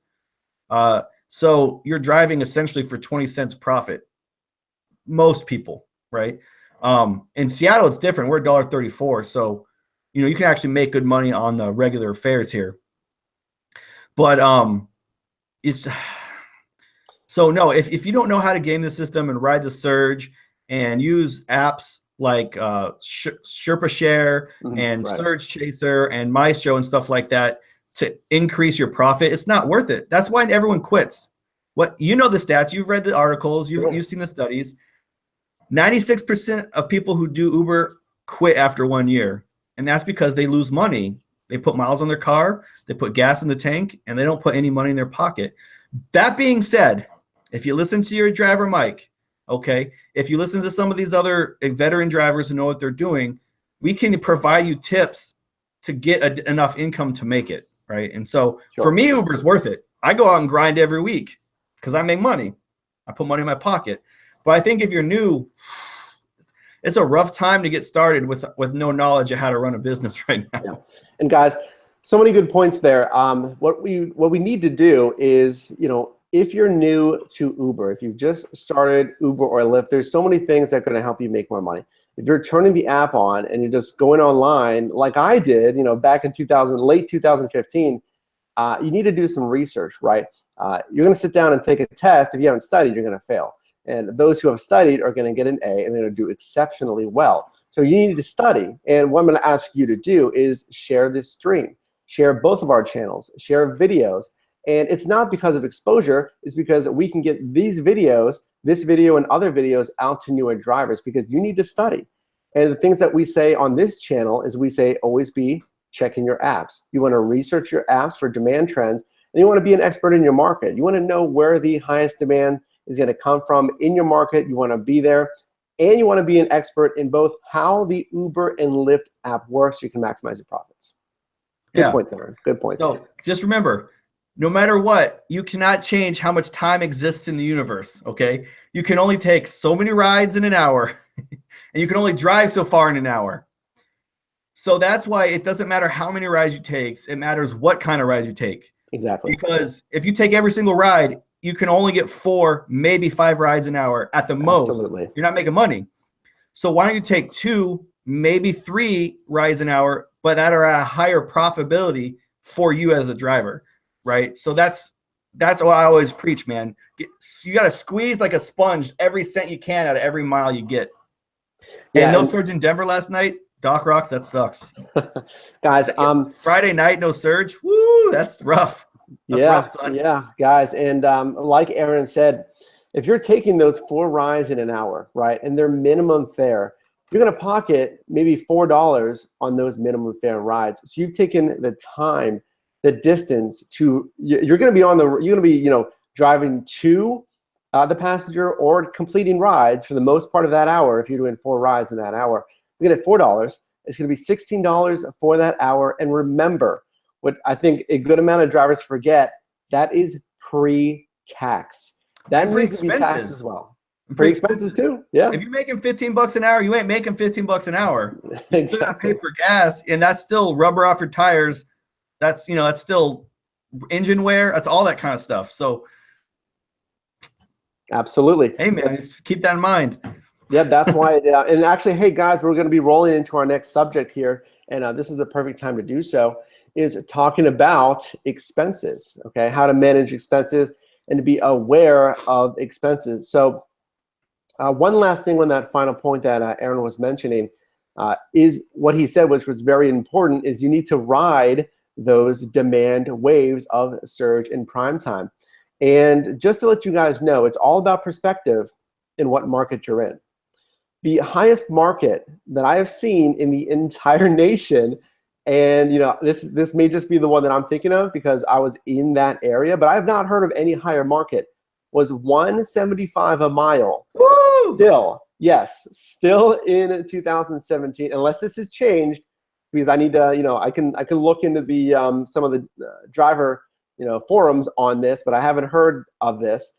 So you're driving essentially for 20 cents profit. Most people, right? In Seattle, it's different. We're $1.34, so you can actually make good money on the regular fares here. But it's. So no, if you don't know how to game the system and ride the surge and use apps like Sherpa Share and Surge Chaser and Maestro and stuff like that to increase your profit, it's not worth it. That's why everyone quits. The stats, you've read the articles, you've seen the studies. 96% of people who do Uber quit after 1 year, and that's because they lose money. They put miles on their car, they put gas in the tank, and they don't put any money in their pocket. That being said, if you listen to your driver, Mike, okay, if you listen to some of these other veteran drivers who know what they're doing, we can provide you tips to get enough income to make it, right? And so for me, Uber's worth it. I go out and grind every week. because I make money. I put money in my pocket. But I think if you're new, it's a rough time to get started with no knowledge of how to run a business right now. Yeah. And guys, so many good points there. What we need to do is, if you're new to Uber, if you've just started Uber or Lyft, there's so many things that are going to help you make more money. If you're turning the app on and you're just going online like I did, back in late 2015, you need to do some research, right? You're going to sit down and take a test. If you haven't studied, you're going to fail. And those who have studied are going to get an A, and they're going to do exceptionally well. So you need to study. And what I'm going to ask you to do is share this stream. Share both of our channels. Share videos. And it's not because of exposure. It's because we can get these videos, this video and other videos out to newer drivers, because you need to study. And the things that we say on this channel is we say always be checking your apps. You want to research your apps for demand trends, and you want to be an expert in your market. You want to know where the highest demand is going to come from in your market. You want to be there, and you want to be an expert in both how the Uber and Lyft app works so you can maximize your profits. Good point there. Good point. So just remember, no matter what, you cannot change how much time exists in the universe, okay? You can only take so many rides in an hour, and you can only drive so far in an hour. So that's why it doesn't matter how many rides you take. It matters what kind of rides you take. Exactly. Because if you take every single ride, you can only get 4, maybe 5 rides an hour at the most. Absolutely. You're not making money. So why don't you take 2, maybe 3 rides an hour, but that are at a higher profitability for you as a driver, right? So that's what I always preach, man. You got to squeeze like a sponge every cent you can out of every mile you get. Yeah, and no surge in Denver last night. Doc Rocks, that sucks. Guys, Friday night, no surge. Woo, that's rough. That's rough, son. Yeah, guys. And like Aaron said, if you're taking those 4 rides in an hour, right, and they're minimum fare, you're going to pocket maybe $4 on those minimum fare rides. So you've taken the time, the distance to, you're going to be driving to the passenger or completing rides for the most part of that hour. If you're doing 4 rides in that hour, you're going to get $4. It's going to be $16 for that hour. And remember, what I think a good amount of drivers forget, that is pre-tax. That needs to be taxed as well. Pre-expenses too. Yeah. If you're making $15 an hour, you ain't making $15 an hour. You Exactly. still got to pay for gas, and that's still rubber off your tires. That's that's still engine wear. That's all that kind of stuff. So, absolutely. Hey man, just keep that in mind. Yeah, that's why. And actually, hey guys, we're going to be rolling into our next subject here, and this is the perfect time to do so. Is talking about expenses. Okay, how to manage expenses and to be aware of expenses. So. One last thing on that final point that Aaron was mentioning is what he said, which was very important, is you need to ride those demand waves of surge in prime time. And just to let you guys know, it's all about perspective in what market you're in. The highest market that I have seen in the entire nation, and this may just be the one that I'm thinking of because I was in that area, but I have not heard of any higher market, was $175 a mile. Woo! Still in 2017, unless this has changed, because I need to, I can look into the some of the driver forums on this, but I haven't heard of this.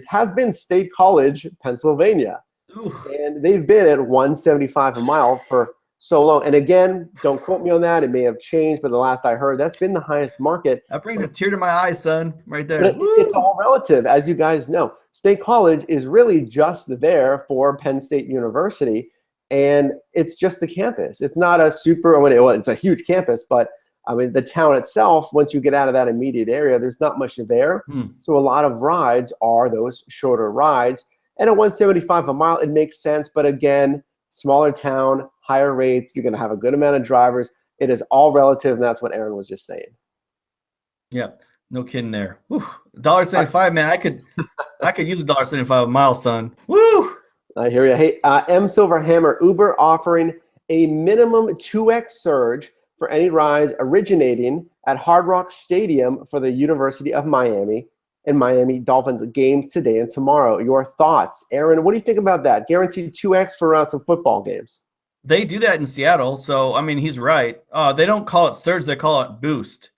Has been State College, Pennsylvania. Oof. And they've been at $175 a mile for so long. And again, don't quote me on that. It may have changed, but the last I heard, that's been the highest market. That brings a tear to my eye, son, right there. But it's all relative, as you guys know. State College is really just there for Penn State University, and it's just the campus. It's not a it's a huge campus, but I mean, the town itself, once you get out of that immediate area, there's not much there. So a lot of rides are those shorter rides. And at $175 a mile, it makes sense. But again, smaller town, higher rates, you're going to have a good amount of drivers. It is all relative, and that's what Aaron was just saying. Yeah, no kidding there. $1.75, man. I could use $1.75 a mile, son. Woo! I hear you. Hey, M. Silverhammer, Uber offering a minimum 2x surge for any rides originating at Hard Rock Stadium for the University of Miami and Miami Dolphins games today and tomorrow. Your thoughts, Aaron? What do you think about that? Guaranteed 2x for some football games. They do that in Seattle, so I mean he's right. They don't call it surge; they call it boost.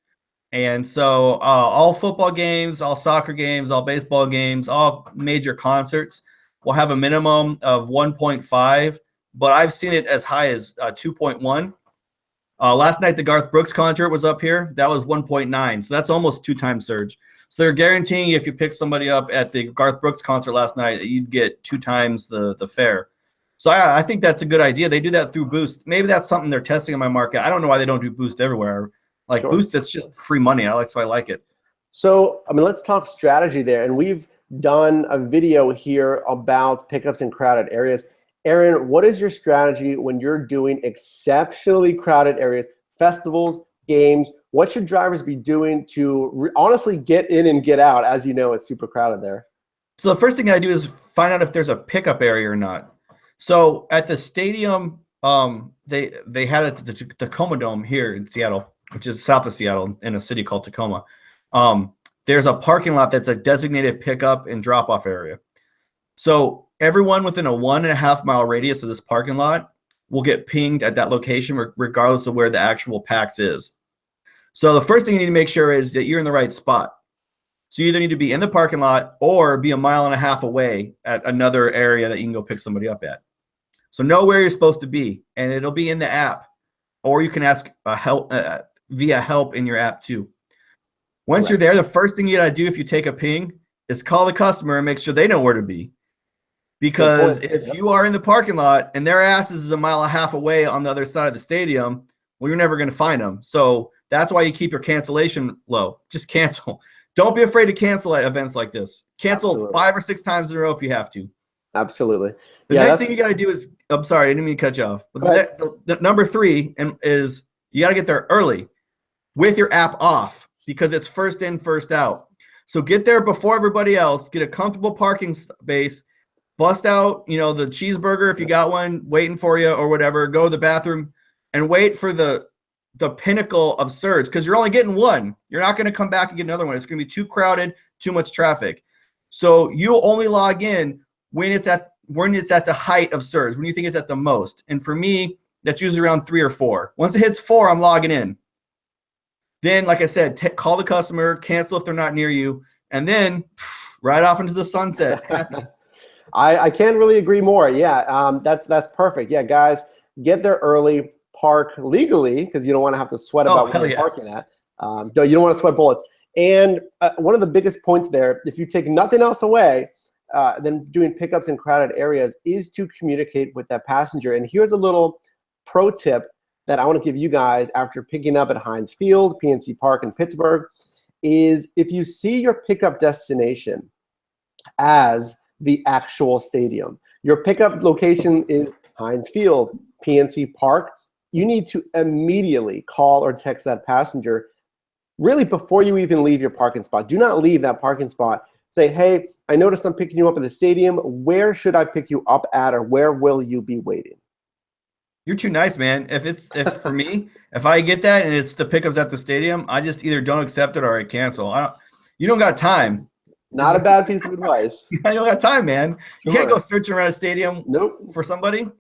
And so all football games, all soccer games, all baseball games, all major concerts will have a minimum of 1.5, but I've seen it as high as 2.1. Last night, the Garth Brooks concert was up here. That was 1.9. So that's almost 2 times surge. So they're guaranteeing if you pick somebody up at the Garth Brooks concert last night, that you'd get 2 times the fare. So I think that's a good idea. They do that through Boost. Maybe that's something they're testing in my market. I don't know why they don't do Boost everywhere. Like Sure. Boost, it's just free money. That's why I like it. So, I mean, let's talk strategy there. And we've done a video here about pickups in crowded areas. Aaron, what is your strategy when you're doing exceptionally crowded areas, festivals, games? What should drivers be doing to honestly get in and get out? As you know, it's super crowded there. So the first thing I do is find out if there's a pickup area or not. So at the stadium, they had it at the Tacoma Dome here in Seattle, which is south of Seattle in a city called Tacoma. There's a parking lot that's a designated pickup and drop-off area. So everyone within a 1.5 mile radius of this parking lot will get pinged at that location regardless of where the actual PAX is. So the first thing you need to make sure is that you're in the right spot. So you either need to be in the parking lot or be 1.5 miles away at another area that you can go pick somebody up at. So know where you're supposed to be, and it'll be in the app, or you can ask help via help in your app too. Once you're there, the first thing you got to do if you take a ping is call the customer and make sure they know where to be. Because if you are in the parking lot and their asses is 1.5 miles away on the other side of the stadium, well, you're never going to find them. So that's why you keep your cancellation low. Just cancel. Don't be afraid to cancel at events like this. Cancel Absolutely. 5 or 6 times in a row if you have to. Absolutely. The next thing you got to do is, I'm sorry, I didn't mean to cut you off. But the number 3 is you got to get there early with your app off because it's first in, first out. So get there before everybody else, get a comfortable parking space, bust out, the cheeseburger if you got one waiting for you or whatever, go to the bathroom and wait for the pinnacle of surge because you're only getting one. You're not going to come back and get another one. It's going to be too crowded, too much traffic. So you only log in when it's at the height of surge, when you think it's at the most. And for me, that's usually around 3 or 4. Once it hits 4, I'm logging in. Then, like I said, call the customer, cancel if they're not near you, and then right off into the sunset. Happy. I can't really agree more. Yeah, that's perfect. Yeah, guys, get there early, park legally because you don't want to have to sweat about where you're parking at. You don't want to sweat bullets. And one of the biggest points there, if you take nothing else away than doing pickups in crowded areas, is to communicate with that passenger. And here's a little pro tip that I want to give you guys after picking up at Heinz Field, PNC Park in Pittsburgh, is if you see your pickup destination as the actual stadium, your pickup location is Heinz Field, PNC Park, you need to immediately call or text that passenger really before you even leave your parking spot. Do not leave that parking spot. Say, hey, I noticed I'm picking you up at the stadium. Where should I pick you up at, or where will you be waiting? You're too nice, man. If for me, if I get that and it's the pickups at the stadium, I just either don't accept it or I cancel. You don't got time. Not a bad piece of advice. I don't got time, man. You can't go searching around a stadium for somebody.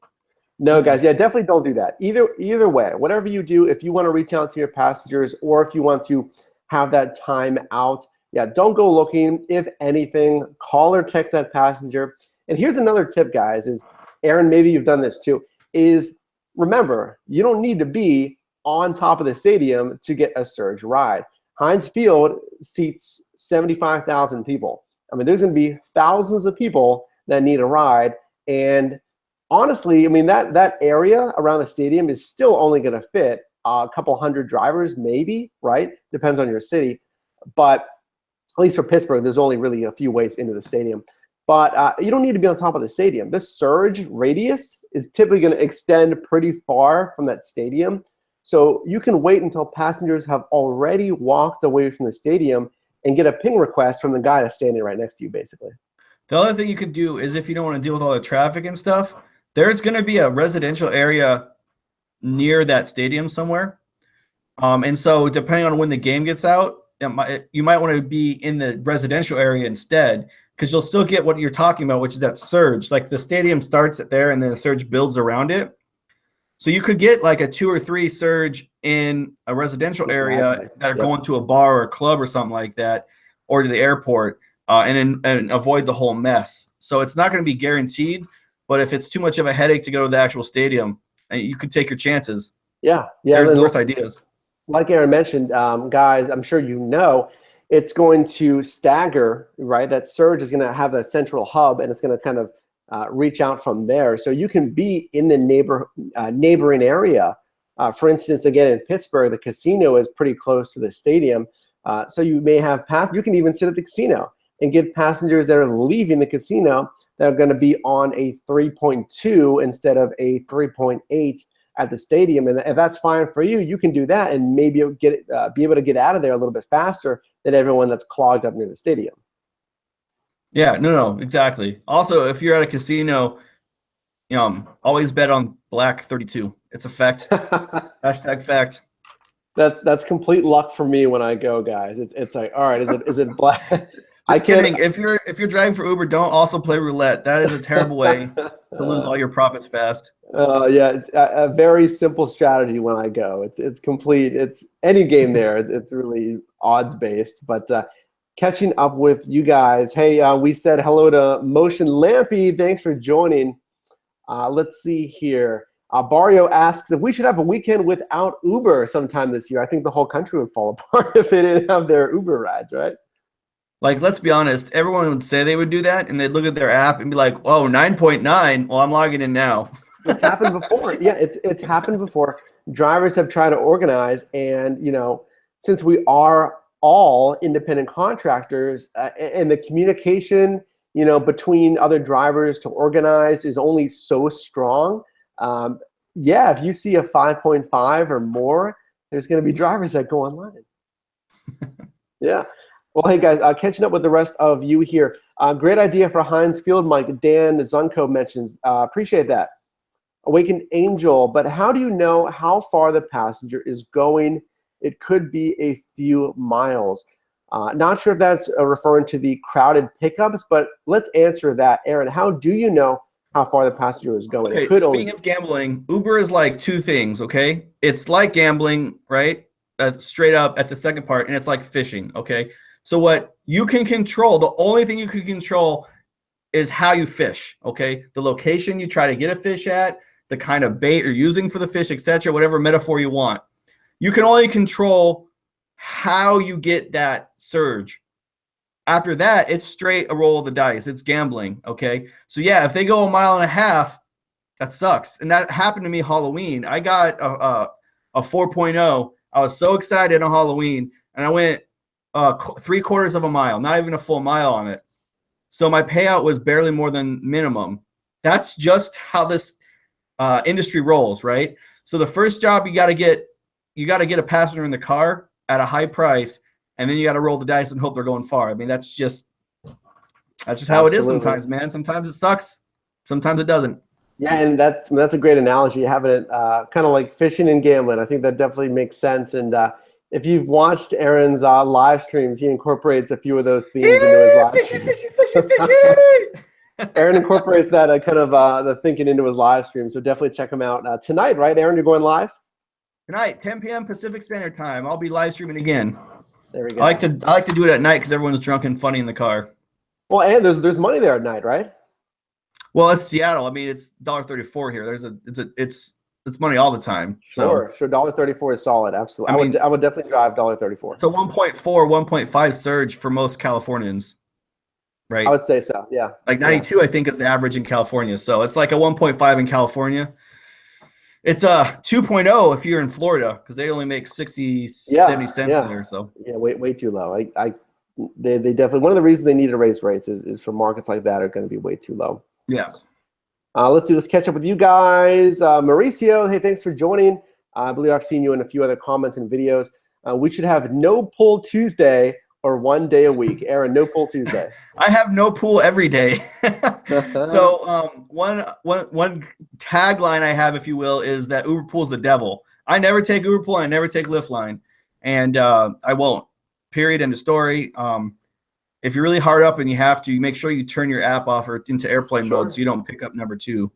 No, guys, yeah, definitely don't do that. Either way, whatever you do, if you want to reach out to your passengers or if you want to have that time out, yeah, don't go looking. If anything, call or text that passenger. And here's another tip, guys, is, Aaron, maybe you've done this too, is remember, you don't need to be on top of the stadium to get a surge ride. Heinz Field seats 75,000 people. I mean, there's going to be thousands of people that need a ride. And honestly, I mean, that area around the stadium is still only going to fit a couple hundred drivers, maybe, right? Depends on your city. But at least for Pittsburgh, there's only really a few ways into the stadium. But you don't need to be on top of the stadium. This surge radius is typically going to extend pretty far from that stadium. So you can wait until passengers have already walked away from the stadium and get a ping request from the guy that's standing right next to you, basically. The other thing you could do is if you don't want to deal with all the traffic and stuff, there's going to be a residential area near that stadium somewhere. And so depending on when the game gets out, you might want to be in the residential area instead, because you'll still get what you're talking about, which is that surge. Like the stadium starts there and then the surge builds around it. So you could get like a 2 or 3 surge in a residential area that are going to a bar or a club or something like that, or to the airport, and avoid the whole mess. So it's not going to be guaranteed, but if it's too much of a headache to go to the actual stadium, you could take your chances. Yeah. There's worse ideas. Like Aaron mentioned, guys, I'm sure you know, it's going to stagger, right? That surge is going to have a central hub, and it's going to kind of reach out from there. So you can be in the neighboring area. For instance, again, in Pittsburgh, the casino is pretty close to the stadium. So you may have you can even sit at the casino and get passengers that are leaving the casino that are going to be on a 3.2 instead of a 3.8 at the stadium. And if that's fine for you, you can do that and maybe be able to get out of there a little bit faster than everyone that's clogged up near the stadium. Yeah, no, exactly. Also, if you're at a casino, always bet on black 32. It's a fact. Hashtag fact. That's complete luck for me when I go, guys. It's like, all right, is it black? I can't. If you're driving for Uber, don't also play roulette. That is a terrible way to lose all your profits fast. Yeah, it's a very simple strategy when I go. It's complete. It's any game there. It's really odds based. But catching up with you guys. Hey, we said hello to Motion Lampy. Thanks for joining. Let's see here. Barrio asks if we should have a weekend without Uber sometime this year. I think the whole country would fall apart if they didn't have their Uber rides, right? Like, let's be honest. Everyone would say they would do that, and they'd look at their app and be like, "Oh, 9.9. Well, I'm logging in now." It's happened before. Yeah, it's happened before. Drivers have tried to organize, and since we are all independent contractors, and the communication between other drivers to organize is only so strong. Yeah, if you see a 5.5 or more, there's going to be drivers that go online. Yeah. Well, hey guys, catching up with the rest of you here. Great idea for Heinz Field, Mike. Dan Zunko mentions. Appreciate that. Awakened Angel, but how do you know how far the passenger is going? It could be a few miles. Not sure if that's referring to the crowded pickups, but let's answer that. Aaron, how do you know how far the passenger is going? Okay, speaking of gambling, Uber is like 2 things, okay? It's like gambling, right? Straight up at the second part, and it's like fishing, okay? So what you can control, the only thing you can control is how you fish, okay? The location you try to get a fish at, the kind of bait you're using for the fish, etc., whatever metaphor you want. You can only control how you get that surge. After that, it's straight a roll of the dice. It's gambling, okay? So yeah, if they go 1.5 miles, that sucks. And that happened to me Halloween. I got a 4.0. I was so excited on Halloween, and I went 3/4 of a mile, not even a full mile on it. So my payout was barely more than minimum. That's just how this industry rolls, right? So the first job you got to get a passenger in the car at a high price, and then you got to roll the dice and hope they're going far. I mean, that's just how it is sometimes, man. Sometimes it sucks, sometimes it doesn't. Yeah, and that's a great analogy, having it kind of like fishing and gambling. I think that definitely makes sense. And if you've watched Aaron's live streams, he incorporates a few of those themes into his live streams. Aaron incorporates that kind of the thinking into his live stream. So definitely check him out tonight, right, Aaron? You're going live? Tonight, 10 p.m. Pacific Standard Time. I'll be live streaming again. There we go. I like to do it at night because everyone's drunk and funny in the car. Well, and there's money there at night, right? Well, it's Seattle. I mean, it's $1.34 here. It's money all the time. Sure. $1.34 is solid. Absolutely. I would definitely drive $1.34. It's a 1.4, 1.5 surge for most Californians, right? I would say so. Yeah. Like 92, I think, is the average in California. So it's like a 1.5 in California. It's a 2.0 if you're in Florida because they only make 70 cents there. So yeah, way too low. They definitely, one of the reasons they need to raise rates is for markets like that are going to be way too low. Yeah. Let's see. Let's catch up with you guys. Mauricio, hey, thanks for joining. I believe I've seen you in a few other comments and videos. We should have no pull Tuesday or 1 day a week. Aaron, no pull Tuesday. I have no pool every day. So one tagline I have, if you will, is that Uber Pool's the devil. I never take Uber Pool and I never take Lyft line, and I won't. Period. End of story. If you're really hard up and you have to, you make sure you turn your app off or into airplane mode so you don't pick up number 2.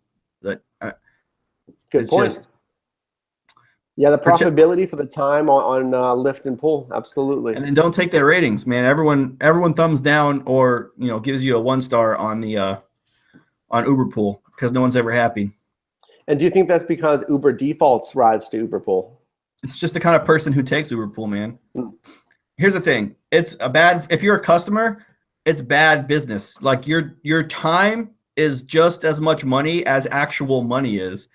Good point. Yeah, the profitability for the time on lift and pull, absolutely. And then don't take their ratings, man. Everyone thumbs down or gives you a 1-star on the on Uber Pool because no one's ever happy. And do you think that's because Uber defaults rides to Uber Pool? It's just the kind of person who takes Uber Pool, man. Here's the thing: if you're a customer, it's bad business. Like your time is just as much money as actual money is.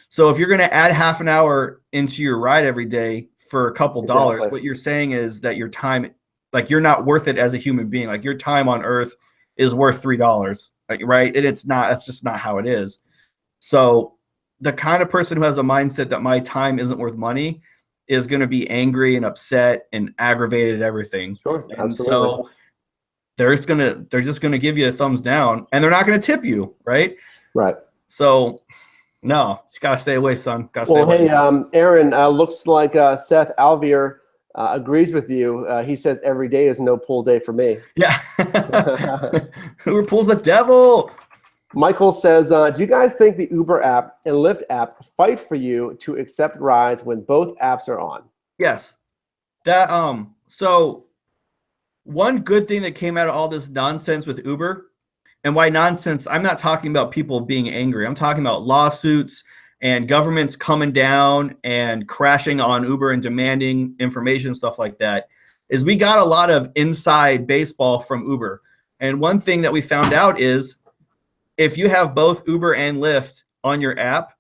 So if you're going to add half an hour into your ride every day for a couple dollars, what you're saying is that your time, like you're not worth it as a human being. Like your time on earth is worth $3, right? And it's not. That's just not how it is. So the kind of person who has a mindset that my time isn't worth money is going to be angry and upset and aggravated at everything. Sure, and absolutely. so they're just gonna give you a thumbs down, and they're not going to tip you, right? Right. So no, just gotta stay away, son. Gotta stay away. Hey, Aaron, looks like Seth Alvier agrees with you. He says every day is no pull day for me. Yeah. Uber pulls the devil. Michael says, do you guys think the Uber app and Lyft app fight for you to accept rides when both apps are on? Yes. So one good thing that came out of all this nonsense with Uber, and why nonsense, I'm not talking about people being angry. I'm talking about lawsuits and governments coming down and crashing on Uber and demanding information, stuff like that, is we got a lot of inside baseball from Uber. And one thing that we found out is if you have both Uber and Lyft on your app,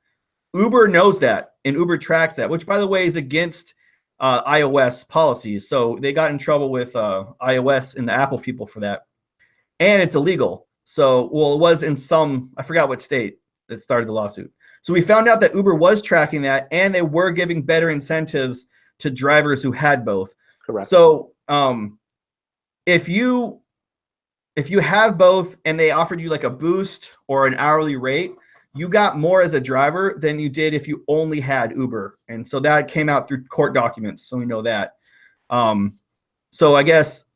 Uber knows that and Uber tracks that, which, by the way, is against iOS policies. So they got in trouble with iOS and the Apple people for that. And it's illegal. So, well, it was in I forgot what state that started the lawsuit. So we found out that Uber was tracking that, and they were giving better incentives to drivers who had both. Correct. So if you have both and they offered you like a boost or an hourly rate, you got more as a driver than you did if you only had Uber. And so that came out through court documents. So we know that. So I guess,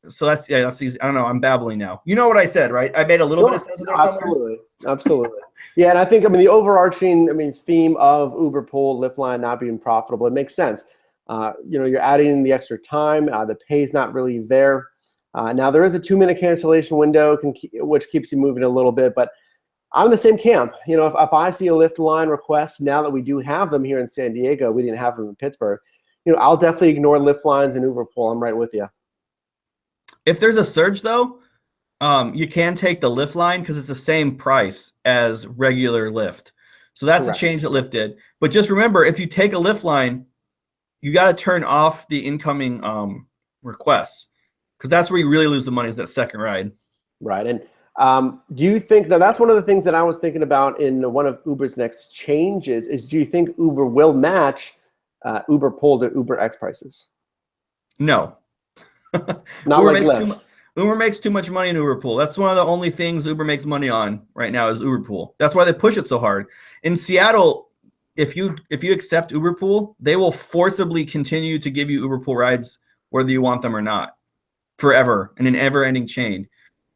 so that's easy. I don't know. I'm babbling now. You know what I said, right? I made a little bit of sense of there somewhere. Absolutely. Yeah. And I think, the overarching, theme of Uber Pool, Lyft Line not being profitable, it makes sense. You're adding in the extra time. The pay's not really there. Now there is a 2-minute cancellation window, which keeps you moving a little bit, but I'm in the same camp. If I see a Lyft Line request, now that we do have them here in San Diego, we didn't have them in Pittsburgh, I'll definitely ignore Lyft Lines and Uber Pool. I'm right with you. If there's a surge, though, you can take the Lyft Line because it's the same price as regular Lyft. So that's Correct. a change that Lyft did. But just remember, if you take a Lyft Line, you got to turn off the incoming requests, because that's where you really lose the money, is that second ride. Right. And do you think, now that's one of the things that I was thinking about in one of Uber's next changes, is do you think Uber will match Uber Pool to Uber X prices? No. Not like Lyft. Uber makes too much money in Uber Pool. That's one of the only things Uber makes money on right now is Uber Pool. That's why they push it so hard. In Seattle, if you accept Uber Pool, they will forcibly continue to give you Uber Pool rides whether you want them or not, forever, in an ever-ending chain,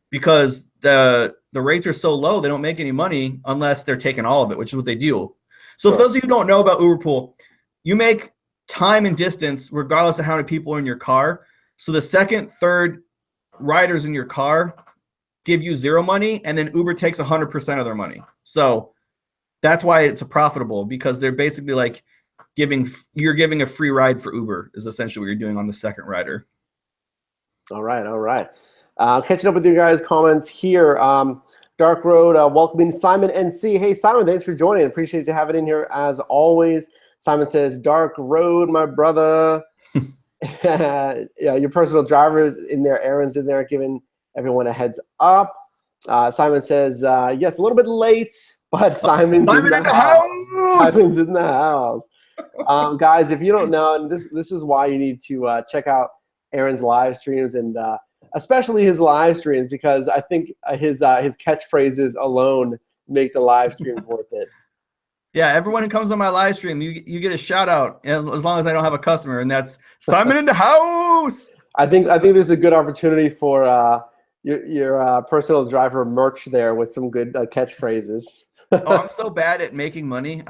because the rates are so low, they don't make any money unless they're taking all of it, which is what they do. So, For those of you who don't know about Uber Pool, you make time and distance regardless of how many people are in your car. So the second, third riders in your car give you zero money, and then Uber takes 100% of their money. So that's why it's profitable, because they're basically like you're giving a free ride for Uber is essentially what you're doing on the second rider. All right. Catching up with you guys' comments here. Dark Road welcoming Simon NC. Hey, Simon, thanks for joining. Appreciate you having in here as always. Simon says, Dark Road, my brother. Yeah, your personal driver is in there. Aaron's in there giving everyone a heads up. Simon says, yes, a little bit late, but Simon's in the house. Simon's in the house. Guys, if you don't know, and this is why you need to check out Aaron's live streams, and especially his live streams, because I think his catchphrases alone make the live streams worth it. Yeah, everyone who comes on my live stream, you get a shout out, as long as I don't have a customer, and that's Simon in the house. I think there's a good opportunity for your personal driver merch there with some good catchphrases. Oh, I'm so bad at making money.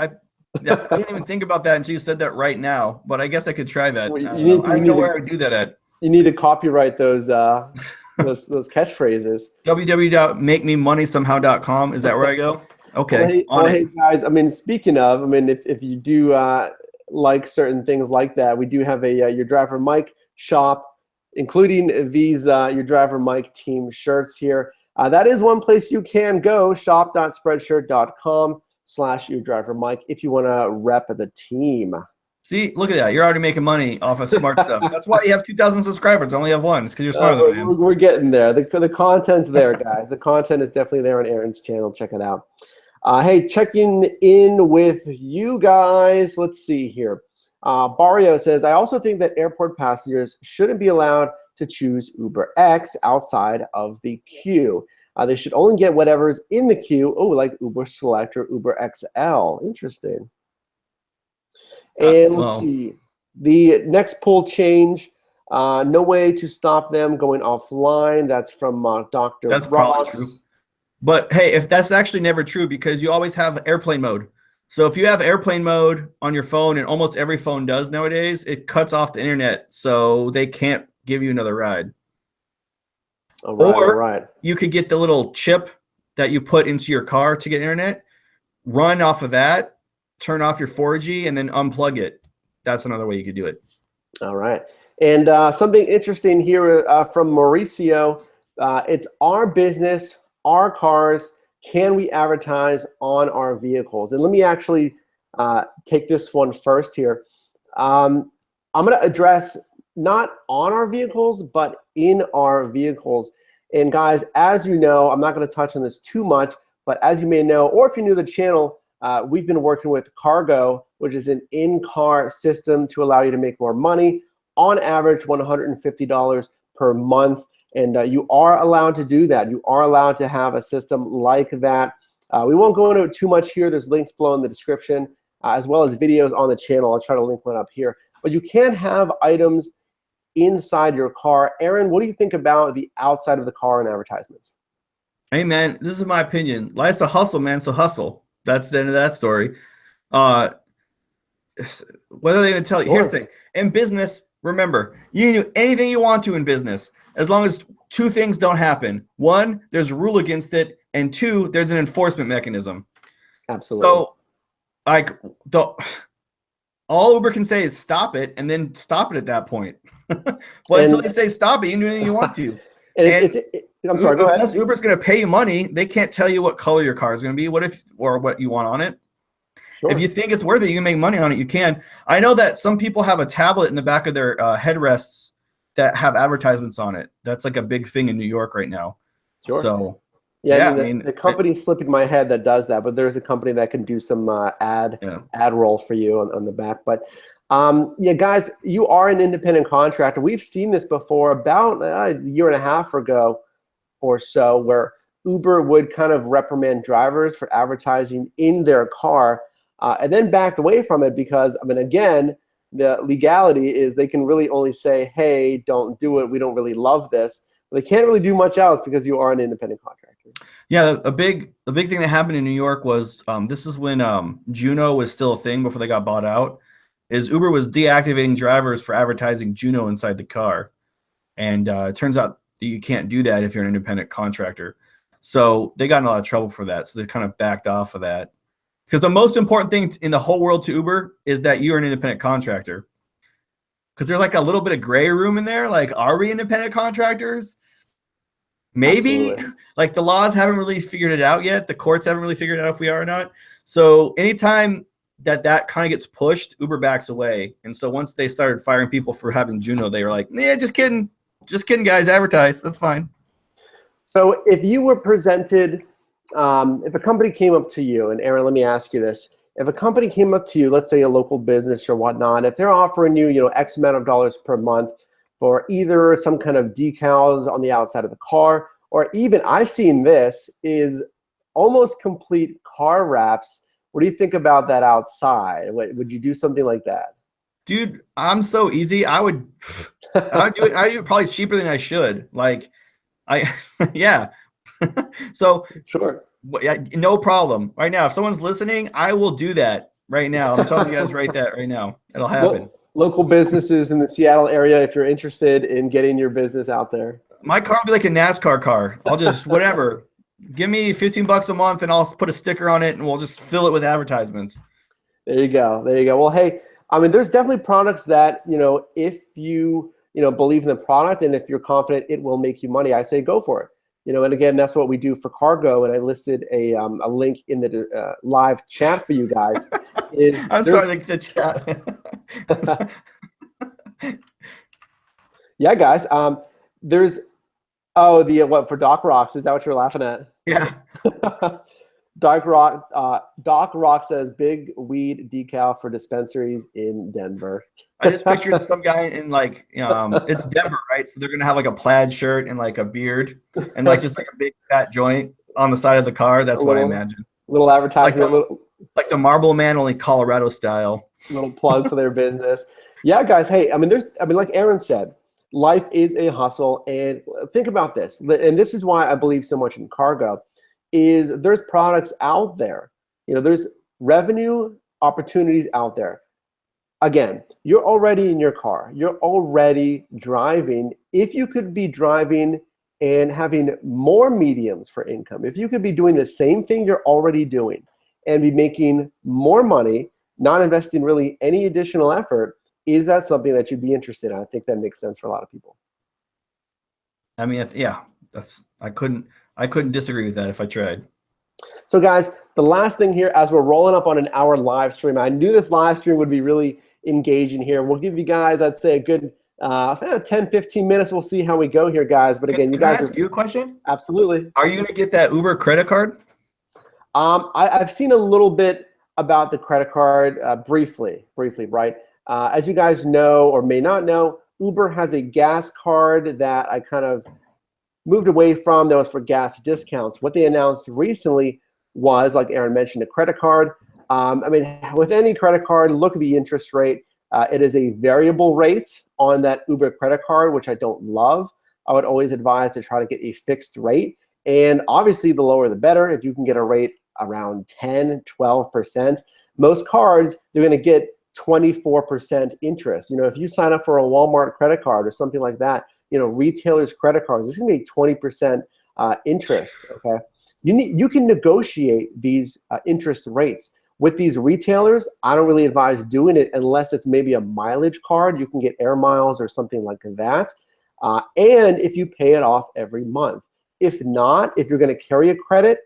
Yeah, I didn't even think about that until you said that right now. But I guess I could try that. Well, I don't know. I don't even know where I would do that at. You need to copyright those catchphrases. www.makememoneysomehow.com. Is that where I go? Okay, Hey guys. I mean, speaking of, I mean, if you do like certain things like that, we do have a Your Driver Mike shop, including these Your Driver Mike team shirts here. That is one place you can go, shop.spreadshirt.com/Your Driver Mike, if you want to rep the team. See, look at that. You're already making money off of smart stuff. That's why you have 2,000 subscribers. I only have one. It's because you're smarter than I am. We're getting there. The content's there, guys. The content is definitely there on Aaron's channel. Check it out. Hey, checking in with you guys. Let's see here. Barrio says, I also think that airport passengers shouldn't be allowed to choose Uber X outside of the queue. They should only get whatever's in the queue. Oh, like Uber Select or Uber XL. Interesting. And let's see. The next poll change. No way to stop them going offline. That's from Dr. That's Ross. probably true. But hey, if that's actually never true, because you always have airplane mode. So if you have airplane mode on your phone, and almost every phone does nowadays, it cuts off the internet, so they can't give you another ride. Or you could get the little chip that you put into your car to get internet, run off of that, turn off your 4G, and then unplug it. That's another way you could do it. All right. And something interesting here from Mauricio. It's our business, our cars. Can we advertise on our vehicles? And let me actually take this one first here. I'm going to address not on our vehicles, but in our vehicles. And guys, as you know, I'm not going to touch on this too much, but as you may know, or if you're new to the channel, we've been working with Cargo, which is an in-car system to allow you to make more money. On average, $150 per month. And you are allowed to do that. You are allowed to have a system like that. We won't go into it too much here. There's links below in the description, as well as videos on the channel. I'll try to link one up here. But you can have items inside your car. Aaron, what do you think about the outside of the car and advertisements? Hey, man, this is my opinion. Life's a hustle, man, so hustle. That's the end of that story. What are they going to tell you? Here's the thing. In business, remember, you can do anything you want to in business, as long as two things don't happen. One, there's a rule against it, and two, there's an enforcement mechanism. Absolutely. So, like, all Uber can say is stop it, and then stop it at that point. Well, until they say stop it, you can do anything you want to. I'm sorry, go ahead. Unless Uber's going to pay you money, they can't tell you what color your car is going to be, or what you want on it. Sure. If you think it's worth it, you can make money on it, you can. I know that some people have a tablet in the back of their headrests that have advertisements on it. That's like a big thing in New York right now. Sure. So, yeah, the company's slipping my head that does that, but there's a company that can do some ad roll for you on the back. But yeah, guys, you are an independent contractor. We've seen this before about a year and a half ago or so, where Uber would kind of reprimand drivers for advertising in their car, and then backed away from it because, I mean, again, the legality is they can really only say, hey, don't do it. We don't really love this. But they can't really do much else because you are an independent contractor. Yeah, a big thing that happened in New York was this is when Juno was still a thing before they got bought out. Is Uber was deactivating drivers for advertising Juno inside the car, and it turns out that you can't do that if you're an independent contractor. So they got in a lot of trouble for that. So they kind of backed off of that. Because the most important thing in the whole world to Uber is that you're an independent contractor. Because there's like a little bit of gray room in there. Like, are we independent contractors? Maybe. Absolutely. Like, the laws haven't really figured it out yet. The courts haven't really figured out if we are or not. So anytime that kind of gets pushed, Uber backs away. And so once they started firing people for having Juno, they were like, yeah, just kidding. Just kidding, guys. Advertise. That's fine. So if you were presented, if a company came up to you, and Aaron, let me ask you this. If a company came up to you, let's say a local business or whatnot, if they're offering you, X amount of dollars per month for either some kind of decals on the outside of the car, or even, I've seen this, is almost complete car wraps. What do you think about that outside? Would you do something like that? Dude, I'm so easy. I would do it. I do it probably cheaper than I should. Like, yeah. So sure. No problem. Right now, if someone's listening, I will do that. right now. I'm telling you guys right now. It'll happen. Local businesses in the Seattle area, if you're interested in getting your business out there. My car will be like a NASCAR car. I'll just, whatever. Give me $15 a month and I'll put a sticker on it and we'll just fill it with advertisements. There you go. There you go. Well, hey, I mean, there's definitely products that, if you, believe in the product and if you're confident it will make you money, I say go for it. And again, that's what we do for Cargo. And I listed a link in the live chat for you guys. I'm sorry, like the chat. Yeah, guys. There's, what for Doc Rocks? Is that what you're laughing at? Yeah. Doc Rock says big weed decal for dispensaries in Denver. I just pictured some guy in like, it's Denver, right? So they're gonna have like a plaid shirt and like a beard and like just like a big fat joint on the side of the car. That's what I imagine. Little advertisement, like the Marble Man, only Colorado style. Little plug for their business. Yeah, guys. Hey, like Aaron said, life is a hustle, and think about this. And this is why I believe so much in Cargo. Is there's products out there. There's revenue opportunities out there. Again, you're already in your car. You're already driving. If you could be driving and having more mediums for income, if you could be doing the same thing you're already doing and be making more money, not investing really any additional effort, is that something that you'd be interested in? I think that makes sense for a lot of people. I mean, yeah, I couldn't disagree with that if I tried. So guys, the last thing here, as we're rolling up on an hour live stream, I knew this live stream would be really engaging here. We'll give you guys, I'd say, a good 10, 15 minutes. We'll see how we go here, guys. But again, can I ask you a question? Absolutely. Are you going to get that Uber credit card? I've seen a little bit about the credit card briefly, right? As you guys know or may not know, Uber has a gas card that I kind of moved away from that was for gas discounts. What they announced recently was, like Aaron mentioned, a credit card. With any credit card, look at the interest rate. It is a variable rate on that Uber credit card, which I don't love. I would always advise to try to get a fixed rate. And obviously, the lower the better. If you can get a rate around 10, 12%, most cards, they're going to get 24% interest. If you sign up for a Walmart credit card or something like that, retailers' credit cards, it's going to be 20% interest. Okay, you can negotiate these interest rates with these retailers. I don't really advise doing it unless it's maybe a mileage card. You can get air miles or something like that, and if you pay it off every month. If not, if you're going to carry a credit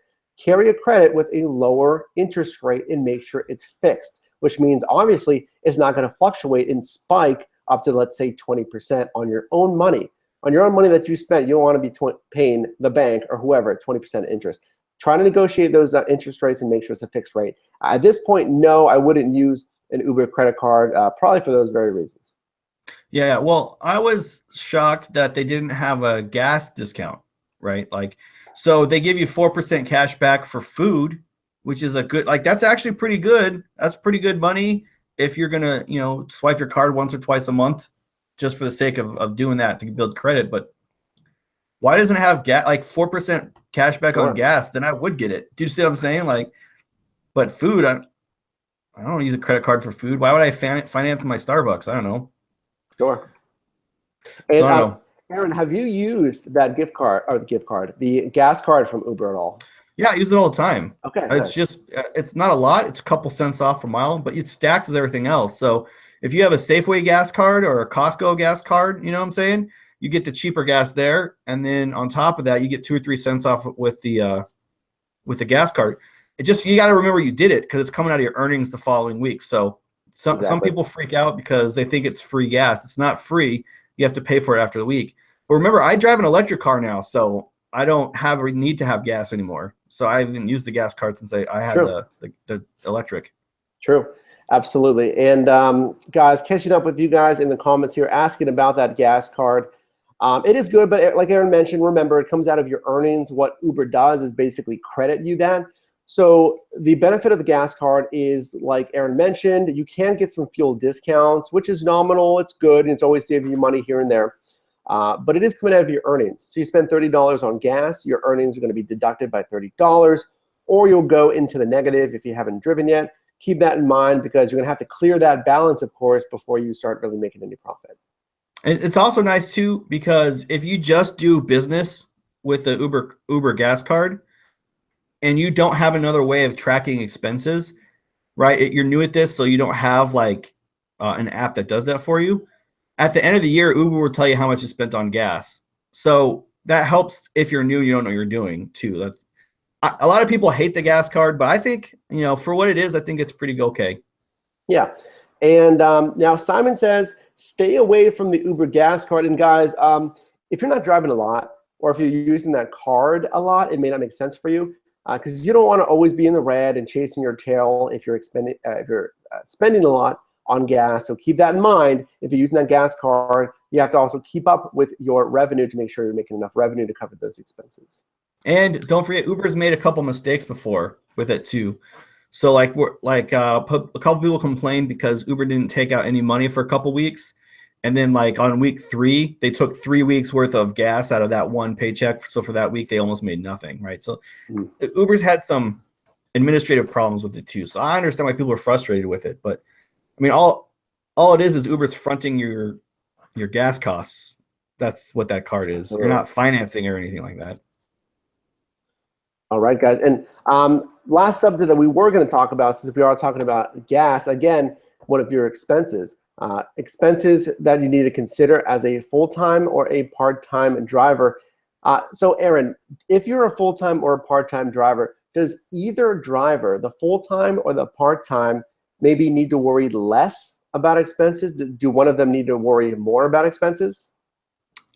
with a lower interest rate and make sure it's fixed, which means obviously it's not going to fluctuate and spike up to, let's say, 20% on your own money. On your own money that you spent, you don't want to be paying the bank or whoever 20% interest. Try to negotiate those interest rates and make sure it's a fixed rate. At this point, no, I wouldn't use an Uber credit card, probably for those very reasons. Yeah, well, I was shocked that they didn't have a gas discount, right? Like, so they give you 4% cash back for food, which is a good, like, that's actually pretty good. That's pretty good money if you're gonna, swipe your card once or twice a month, just for the sake of doing that to build credit. But why doesn't it have like 4% cash back on gas? Then I would get it. Do you see what I'm saying? Like, but food, I don't use a credit card for food. Why would I finance my Starbucks? I don't know. Sure. And Aaron, have you used that the gas card from Uber at all? Yeah, I use it all the time. Okay. It's just, it's not a lot. It's a couple cents off a mile, but it stacks with everything else. So if you have a Safeway gas card or a Costco gas card, you know what I'm saying? You get the cheaper gas there. And then on top of that, you get 2 or 3 cents off with the gas card. You got to remember you did it because it's coming out of your earnings the following week. So some people freak out because they think it's free gas. It's not free. You have to pay for it after the week. But remember, I drive an electric car now, so I don't have a need to have gas anymore. So I haven't used the gas card since I had the electric. True. Absolutely. And guys, catching up with you guys in the comments here, asking about that gas card. It is good, but like Aaron mentioned, remember, it comes out of your earnings. What Uber does is basically credit you that. So the benefit of the gas card is, like Aaron mentioned, you can get some fuel discounts, which is nominal. It's good, and it's always saving you money here and there. But it is coming out of your earnings. So you spend $30 on gas, your earnings are going to be deducted by $30, or you'll go into the negative if you haven't driven yet, keep that in mind because you're going to have to clear that balance, of course, before you start really making any profit. And it's also nice too, because if you just do business with the Uber gas card and you don't have another way of tracking expenses, right? You're new at this, so you don't have like an app that does that for you. At the end of the year, Uber will tell you how much you spent on gas. So that helps if you're new, you don't know what you're doing too. That's a lot of people hate the gas card, but I think, for what it is, I think it's pretty okay. Yeah. And now Simon says, stay away from the Uber gas card. And guys, if you're not driving a lot, or if you're using that card a lot, it may not make sense for you because you don't want to always be in the red and chasing your tail if you're spending a lot on gas. So keep that in mind. If you're using that gas card, you have to also keep up with your revenue to make sure you're making enough revenue to cover those expenses. And don't forget, Uber's made a couple mistakes before with it too. So a couple people complained because Uber didn't take out any money for a couple weeks, and then like on week 3, they took 3 weeks worth of gas out of that one paycheck. So for that week, they almost made nothing, right? So Uber's had some administrative problems with it too. So I understand why people are frustrated with it, but I mean, all it is Uber's fronting your gas costs. That's what that card is. You're not financing or anything like that. All right, guys. And last subject that we were going to talk about, since we are talking about gas, again, one of your expenses. Expenses that you need to consider as a full-time or a part-time driver. So Aaron, if you're a full-time or a part-time driver, does either driver, the full-time or the part-time, maybe need to worry less about expenses? Do one of them need to worry more about expenses?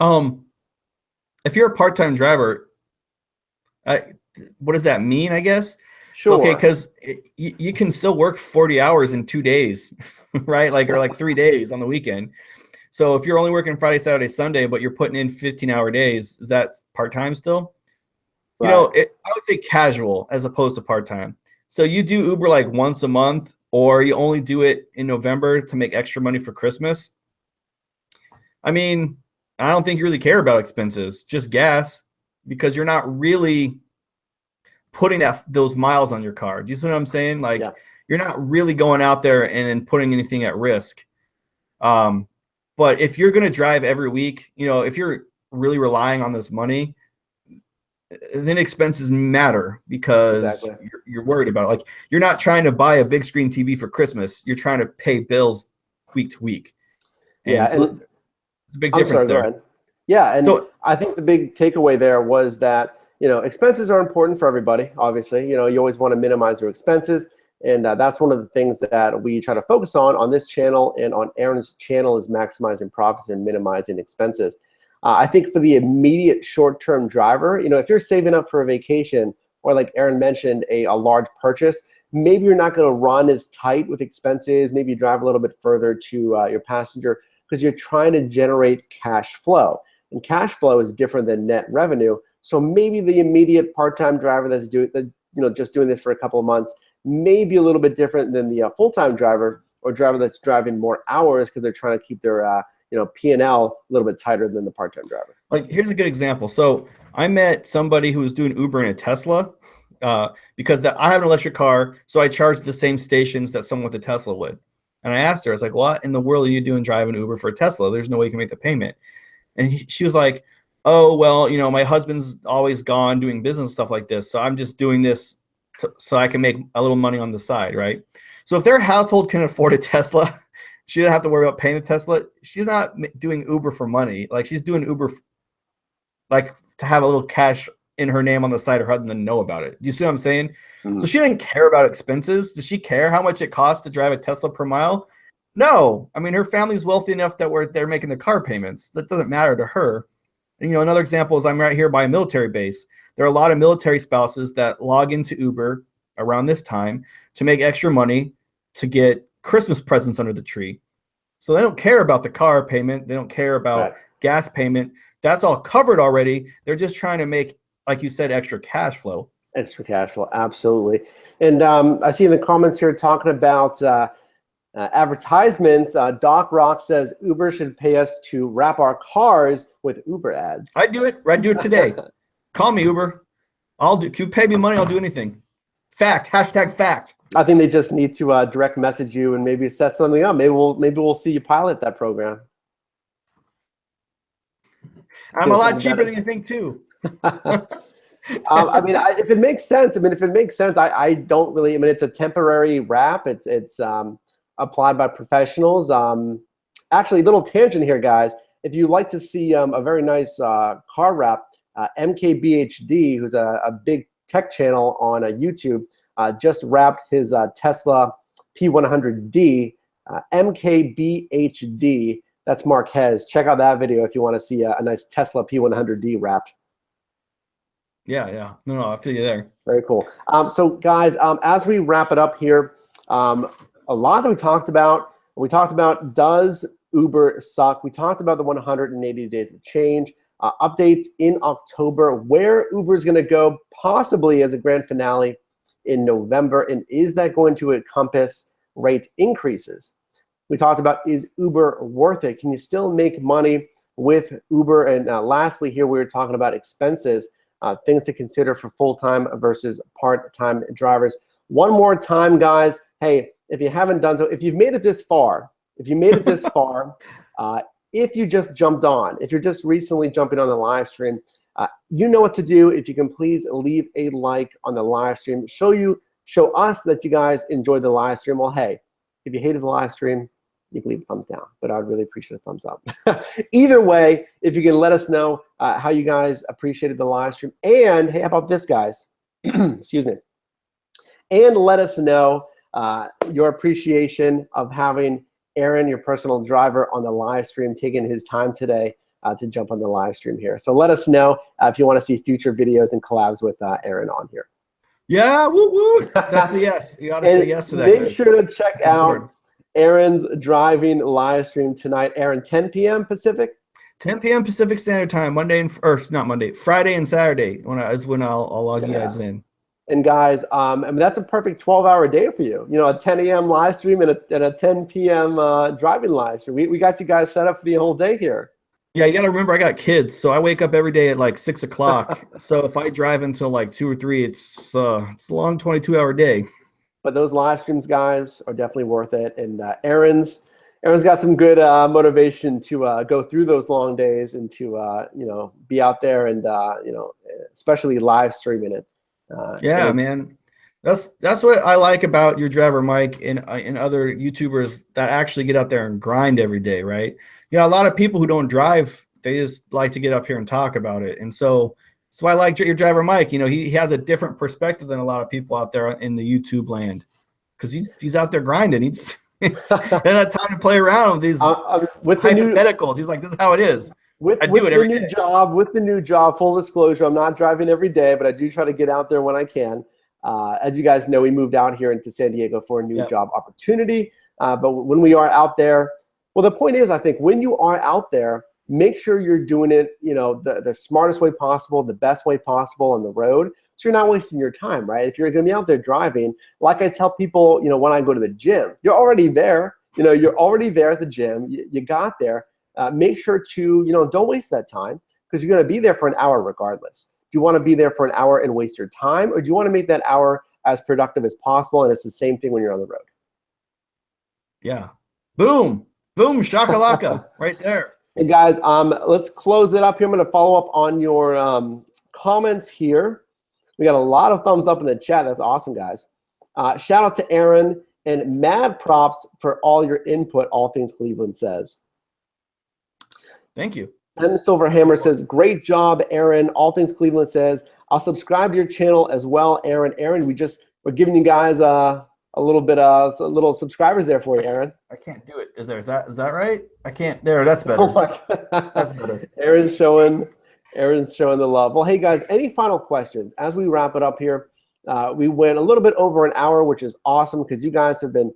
If you're a part-time driver, what does that mean, I guess? Sure. Okay, because you can still work 40 hours in 2 days, right? Or like 3 days on the weekend. So if you're only working Friday, Saturday, Sunday, but you're putting in 15-hour days, is that part-time still? Right. I would say casual as opposed to part-time. So you do Uber like once a month, or you only do it in November to make extra money for Christmas. I mean, I don't think you really care about expenses, just gas, because you're not really putting those miles on your car. Do you see what I'm saying? You're not really going out there and putting anything at risk. But if you're going to drive every week, if you're really relying on this money, then expenses matter because you're worried about it. Like, you're not trying to buy a big screen TV for Christmas. You're trying to pay bills week to week. And so it's a big difference there. Yeah, and so, I think the big takeaway there was that, expenses are important for everybody, obviously. You always want to minimize your expenses, and that's one of the things that we try to focus on this channel and on Aaron's channel is maximizing profits and minimizing expenses. I think for the immediate short-term driver, if you're saving up for a vacation or like Aaron mentioned, a large purchase, maybe you're not going to run as tight with expenses. Maybe you drive a little bit further to your passenger because you're trying to generate cash flow. And cash flow is different than net revenue. So maybe the immediate part-time driver that's just doing this for a couple of months may be a little bit different than the full-time driver or driver that's driving more hours because they're trying to keep their P&L a little bit tighter than the part-time driver. Like, here's a good example. So I met somebody who was doing Uber in a Tesla because I have an electric car, so I charged the same stations that someone with a Tesla would. And I asked her, I was like, what in the world are you doing driving Uber for a Tesla? There's no way you can make the payment. And she was like, oh, well, my husband's always gone doing business stuff like this, so I'm just doing this so I can make a little money on the side, right? So if their household can afford a Tesla, she doesn't have to worry about paying the Tesla. She's not doing Uber for money. Like, she's doing Uber to have a little cash in her name on the side rather than know about it. Do you see what I'm saying? Mm-hmm. So she didn't care about expenses. Does she care how much it costs to drive a Tesla per mile? No. I mean, her family's wealthy enough that they're making the car payments. That doesn't matter to her. And, another example is I'm right here by a military base. There are a lot of military spouses that log into Uber around this time to make extra money to get Christmas presents under the tree. So they don't care about the car payment. They don't care about gas payment. That's all covered already. They're just trying to make, like you said, extra cash flow. Extra cash flow, absolutely. And I see in the comments here talking about advertisements. Doc Rock says Uber should pay us to wrap our cars with Uber ads. I'd do it. I'd do it today. Call me, Uber. If you pay me money, I'll do anything. Fact. Hashtag fact. I think they just need to direct message you and maybe set something up. Maybe we'll see you pilot that program. I'm a lot cheaper than you think too. I mean, if it makes sense, I don't really. I mean, it's a temporary wrap. It's applied by professionals. Actually, little tangent here, guys. If you'd like to see a very nice car wrap, MKBHD, who's a big tech channel on YouTube, just wrapped his Tesla P100D. MKBHD. That's Marquez. Check out that video if you want to see a nice Tesla P100D wrapped. Yeah. No, I feel you there. Very cool. So guys, as we wrap it up here, a lot that we talked about. Does Uber suck? We talked about the 180 days of change, updates in October, where Uber is going to go, possibly as a grand finale in November, and is that going to encompass rate increases? We talked about, is Uber worth it? Can you still make money with Uber? And lastly, here we were talking about expenses. Things to consider for full-time versus part-time drivers. One more time, guys. Hey, if you haven't done so, if you've made it this far, if you just jumped on, if you're just recently jumping on the live stream, you know what to do. If you can please leave a like on the live stream, show us that you guys enjoyed the live stream. Well, hey, if you hated the live stream, you can leave a thumbs down, but I'd really appreciate a thumbs up. Either way, if you can let us know how you guys appreciated the live stream. And hey, how about this, guys? Excuse me. And let us know your appreciation of having Aaron, your personal driver, on the live stream, taking his time today to jump on the live stream here. So let us know if you want to see future videos and collabs with Aaron on here. Yeah, woo woo. That's a yes. You got to say yes to that. Make sure to check out Aaron's driving live stream tonight. Aaron, 10 p.m. Pacific? 10 p.m. Pacific Standard Time, Friday and Saturday is when I'll log you guys in. And guys, I mean, that's a perfect 12-hour day for you. You know, a 10 a.m. live stream and a 10 p.m. Driving live stream. We got you guys set up for the whole day here. Yeah, you got to remember I got kids, so I wake up every day at like 6 o'clock. So if I drive until like 2 or 3, it's a long 22-hour day. But those live streams, guys, are definitely worth it. And Aaron's got some good motivation to go through those long days and to be out there and especially live streaming it. Man, that's what I like about your driver Mike and other YouTubers that actually get out there and grind every day, right? A lot of people who don't drive, they just like to get up here and talk about it. And so I like your driver Mike. He has a different perspective than a lot of people out there in the YouTube land, because he's out there grinding. He's not have time to play around with these with hypotheticals. He's like, this is how it is. With the new job, full disclosure, I'm not driving every day, but I do try to get out there when I can. As you guys know, we moved out here into San Diego for a new job opportunity. But when we are out there, well, the point is, I think when you are out there, make sure you're doing it, the smartest way possible, the best way possible on the road, so you're not wasting your time, right? If you're going to be out there driving, like I tell people, when I go to the gym, you're already there. You're already there at the gym. You got there. Make sure to, don't waste that time, because you're going to be there for an hour regardless. Do you want to be there for an hour and waste your time, or do you want to make that hour as productive as possible? And it's the same thing when you're on the road. Yeah. Boom. Boom. Shakalaka. Right there. Hey guys, let's close it up here. I'm going to follow up on your comments here. We got a lot of thumbs up in the chat. That's awesome, guys. Shout out to Aaron, and mad props for all your input, All Things Cleveland says. Thank you. M. Silverhammer says, great job, Aaron. All Things Cleveland says, I'll subscribe to your channel as well, Aaron. Aaron, we're giving you guys a little subscribers there for you, Aaron. I can't do it. Is that right? I can't. There, that's better. Oh my God. That's better. Aaron's showing the love. Well, hey guys, any final questions as we wrap it up here? We went a little bit over an hour, which is awesome, because you guys have been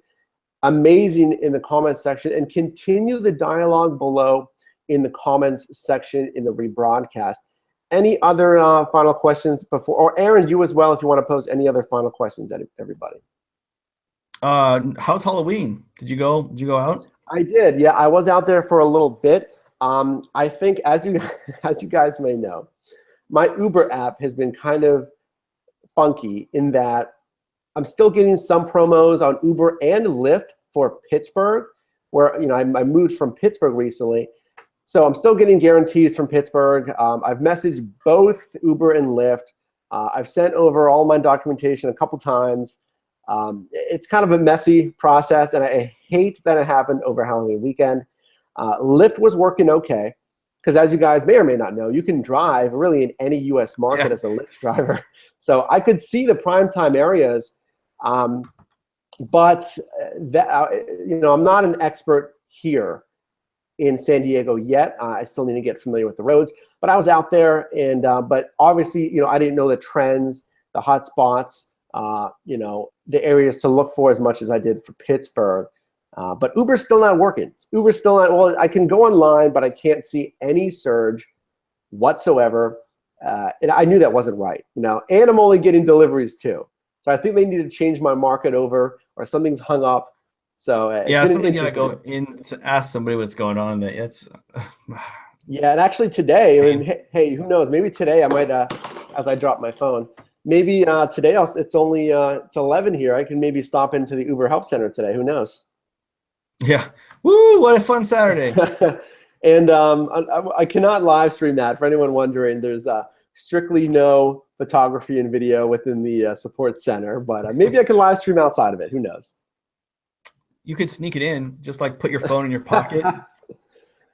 amazing in the comments section, and continue the dialogue below in the comments section in the rebroadcast. Any other final questions before, or Aaron, you as well, if you want to pose any other final questions at everybody? How's Halloween? Did you go out? I did. Yeah, I was out there for a little bit. I think, as you guys may know, my Uber app has been kind of funky in that I'm still getting some promos on Uber and Lyft for Pittsburgh, where I moved from Pittsburgh recently. So I'm still getting guarantees from Pittsburgh. I've messaged both Uber and Lyft. I've sent over all my documentation a couple times. It's kind of a messy process, and I hate that it happened over Halloween weekend. Lyft was working okay, because as you guys may or may not know, you can drive really in any U.S. market as a Lyft driver. So I could see the primetime areas, but that, I'm not an expert here in San Diego yet. I still need to get familiar with the roads, but I was out there, and but obviously, I didn't know the trends, the hot spots, the areas to look for as much as I did for Pittsburgh. But Uber's still not working. Uber's still not, well, I can go online, but I can't see any surge whatsoever. And I knew that wasn't right, and I'm only getting deliveries too. So I think they need to change my market over, or something's hung up. So yeah, something you gotta go in to ask somebody what's going on. That it's yeah, and actually today, I mean, hey, who knows? Maybe today I might, as I drop my phone, maybe today it's only it's 11 here. I can maybe stop into the Uber Help Center today. Who knows? Yeah. Woo! What a fun Saturday. And I cannot live stream that. For anyone wondering, there's strictly no photography and video within the support center, but maybe I can live stream outside of it. Who knows? You could sneak it in, just like put your phone in your pocket.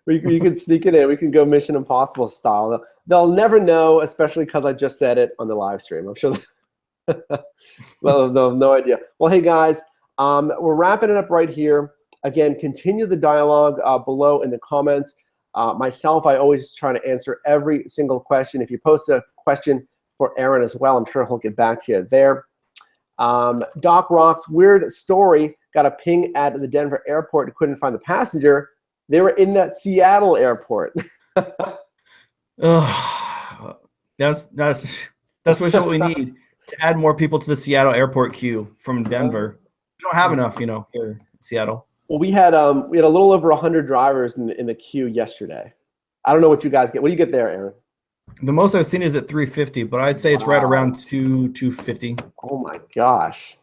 You can sneak it in. We can go Mission Impossible style. They'll never know, especially because I just said it on the live stream. I'm sure they'll have no idea. Well, hey guys, we're wrapping it up right here. Again, continue the dialogue below in the comments. Myself, I always try to answer every single question. If you post a question for Aaron as well, I'm sure he'll get back to you there. Doc Rocks, weird story. Got a ping at the Denver airport and couldn't find the passenger. They were in that Seattle airport. That's what we need to add more people to the Seattle airport queue from Denver. We don't have enough, here in Seattle. Well, we had a little over 100 drivers in the queue yesterday. I don't know what you guys get. What do you get there, Aaron? The most I've seen is at 350, but I'd say it's right around 250. Oh my gosh,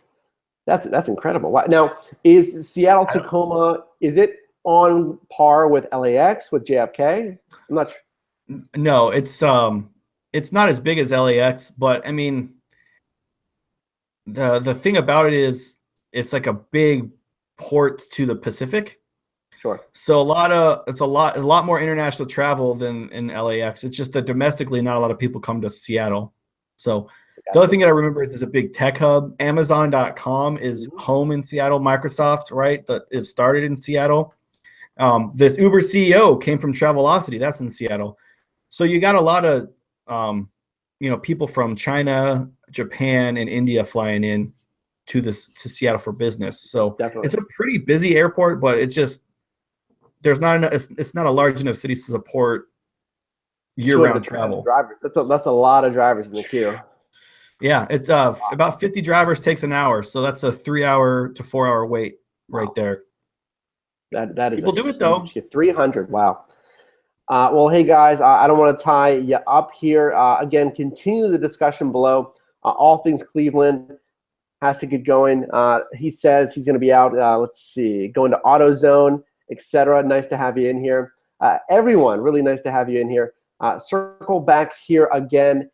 that's incredible. Now, is Seattle-Tacoma, is it on par with LAX, with JFK? I'm not sure. No, it's not as big as LAX, but I mean, the thing about it is it's like a big port to the Pacific. Sure. So it's a lot more international travel than in LAX. It's just that domestically, not a lot of people come to Seattle. So the other thing that I remember is a big tech hub. Amazon.com is home in Seattle. Microsoft, right? That is started in Seattle. The Uber CEO came from Travelocity. That's in Seattle. So you got a lot of people from China, Japan, and India flying in to Seattle for business. So Definitely. It's a pretty busy airport, but it's just there's not enough. It's not a large enough city to support year-round travel. Drivers. That's a lot of drivers in the queue. Yeah, it's about 50 drivers takes an hour, so that's a 3-hour to 4-hour wait right there. That is people do it though. 300. Wow. Well, hey guys, I don't want to tie you up here. Again, continue the discussion below. All things Cleveland has to get going. He says he's going to be out. Let's see, going to AutoZone, etc. Nice to have you in here. Everyone, really nice to have you in here. Circle back here again,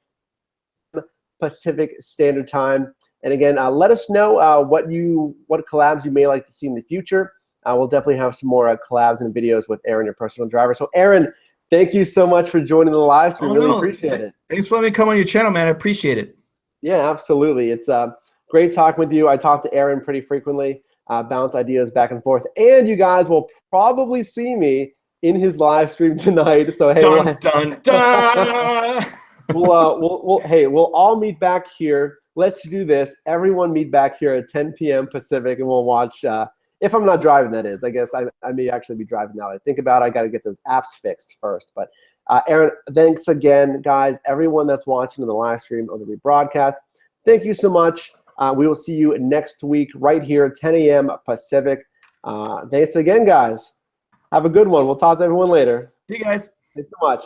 Pacific Standard Time. And again, let us know what collabs you may like to see in the future. We'll definitely have some more collabs and videos with Aaron, your personal driver. So Aaron, thank you so much for joining the live stream. Really appreciate it. Thanks for letting me come on your channel, man. I appreciate it. Yeah, absolutely. It's great talking with you. I talk to Aaron pretty frequently, bounce ideas back and forth. And you guys will probably see me in his live stream tonight. So hey, dun, dun, dun. we'll all meet back here. Let's do this. Everyone meet back here at 10 p.m. Pacific, and we'll watch. If I'm not driving, that is. I guess I may actually be driving now. I think about it. I got to get those apps fixed first. But Aaron, thanks again, guys. Everyone that's watching the live stream or the rebroadcast, thank you so much. We will see you next week right here at 10 a.m. Pacific. Thanks again, guys. Have a good one. We'll talk to everyone later. See you guys. Thanks so much.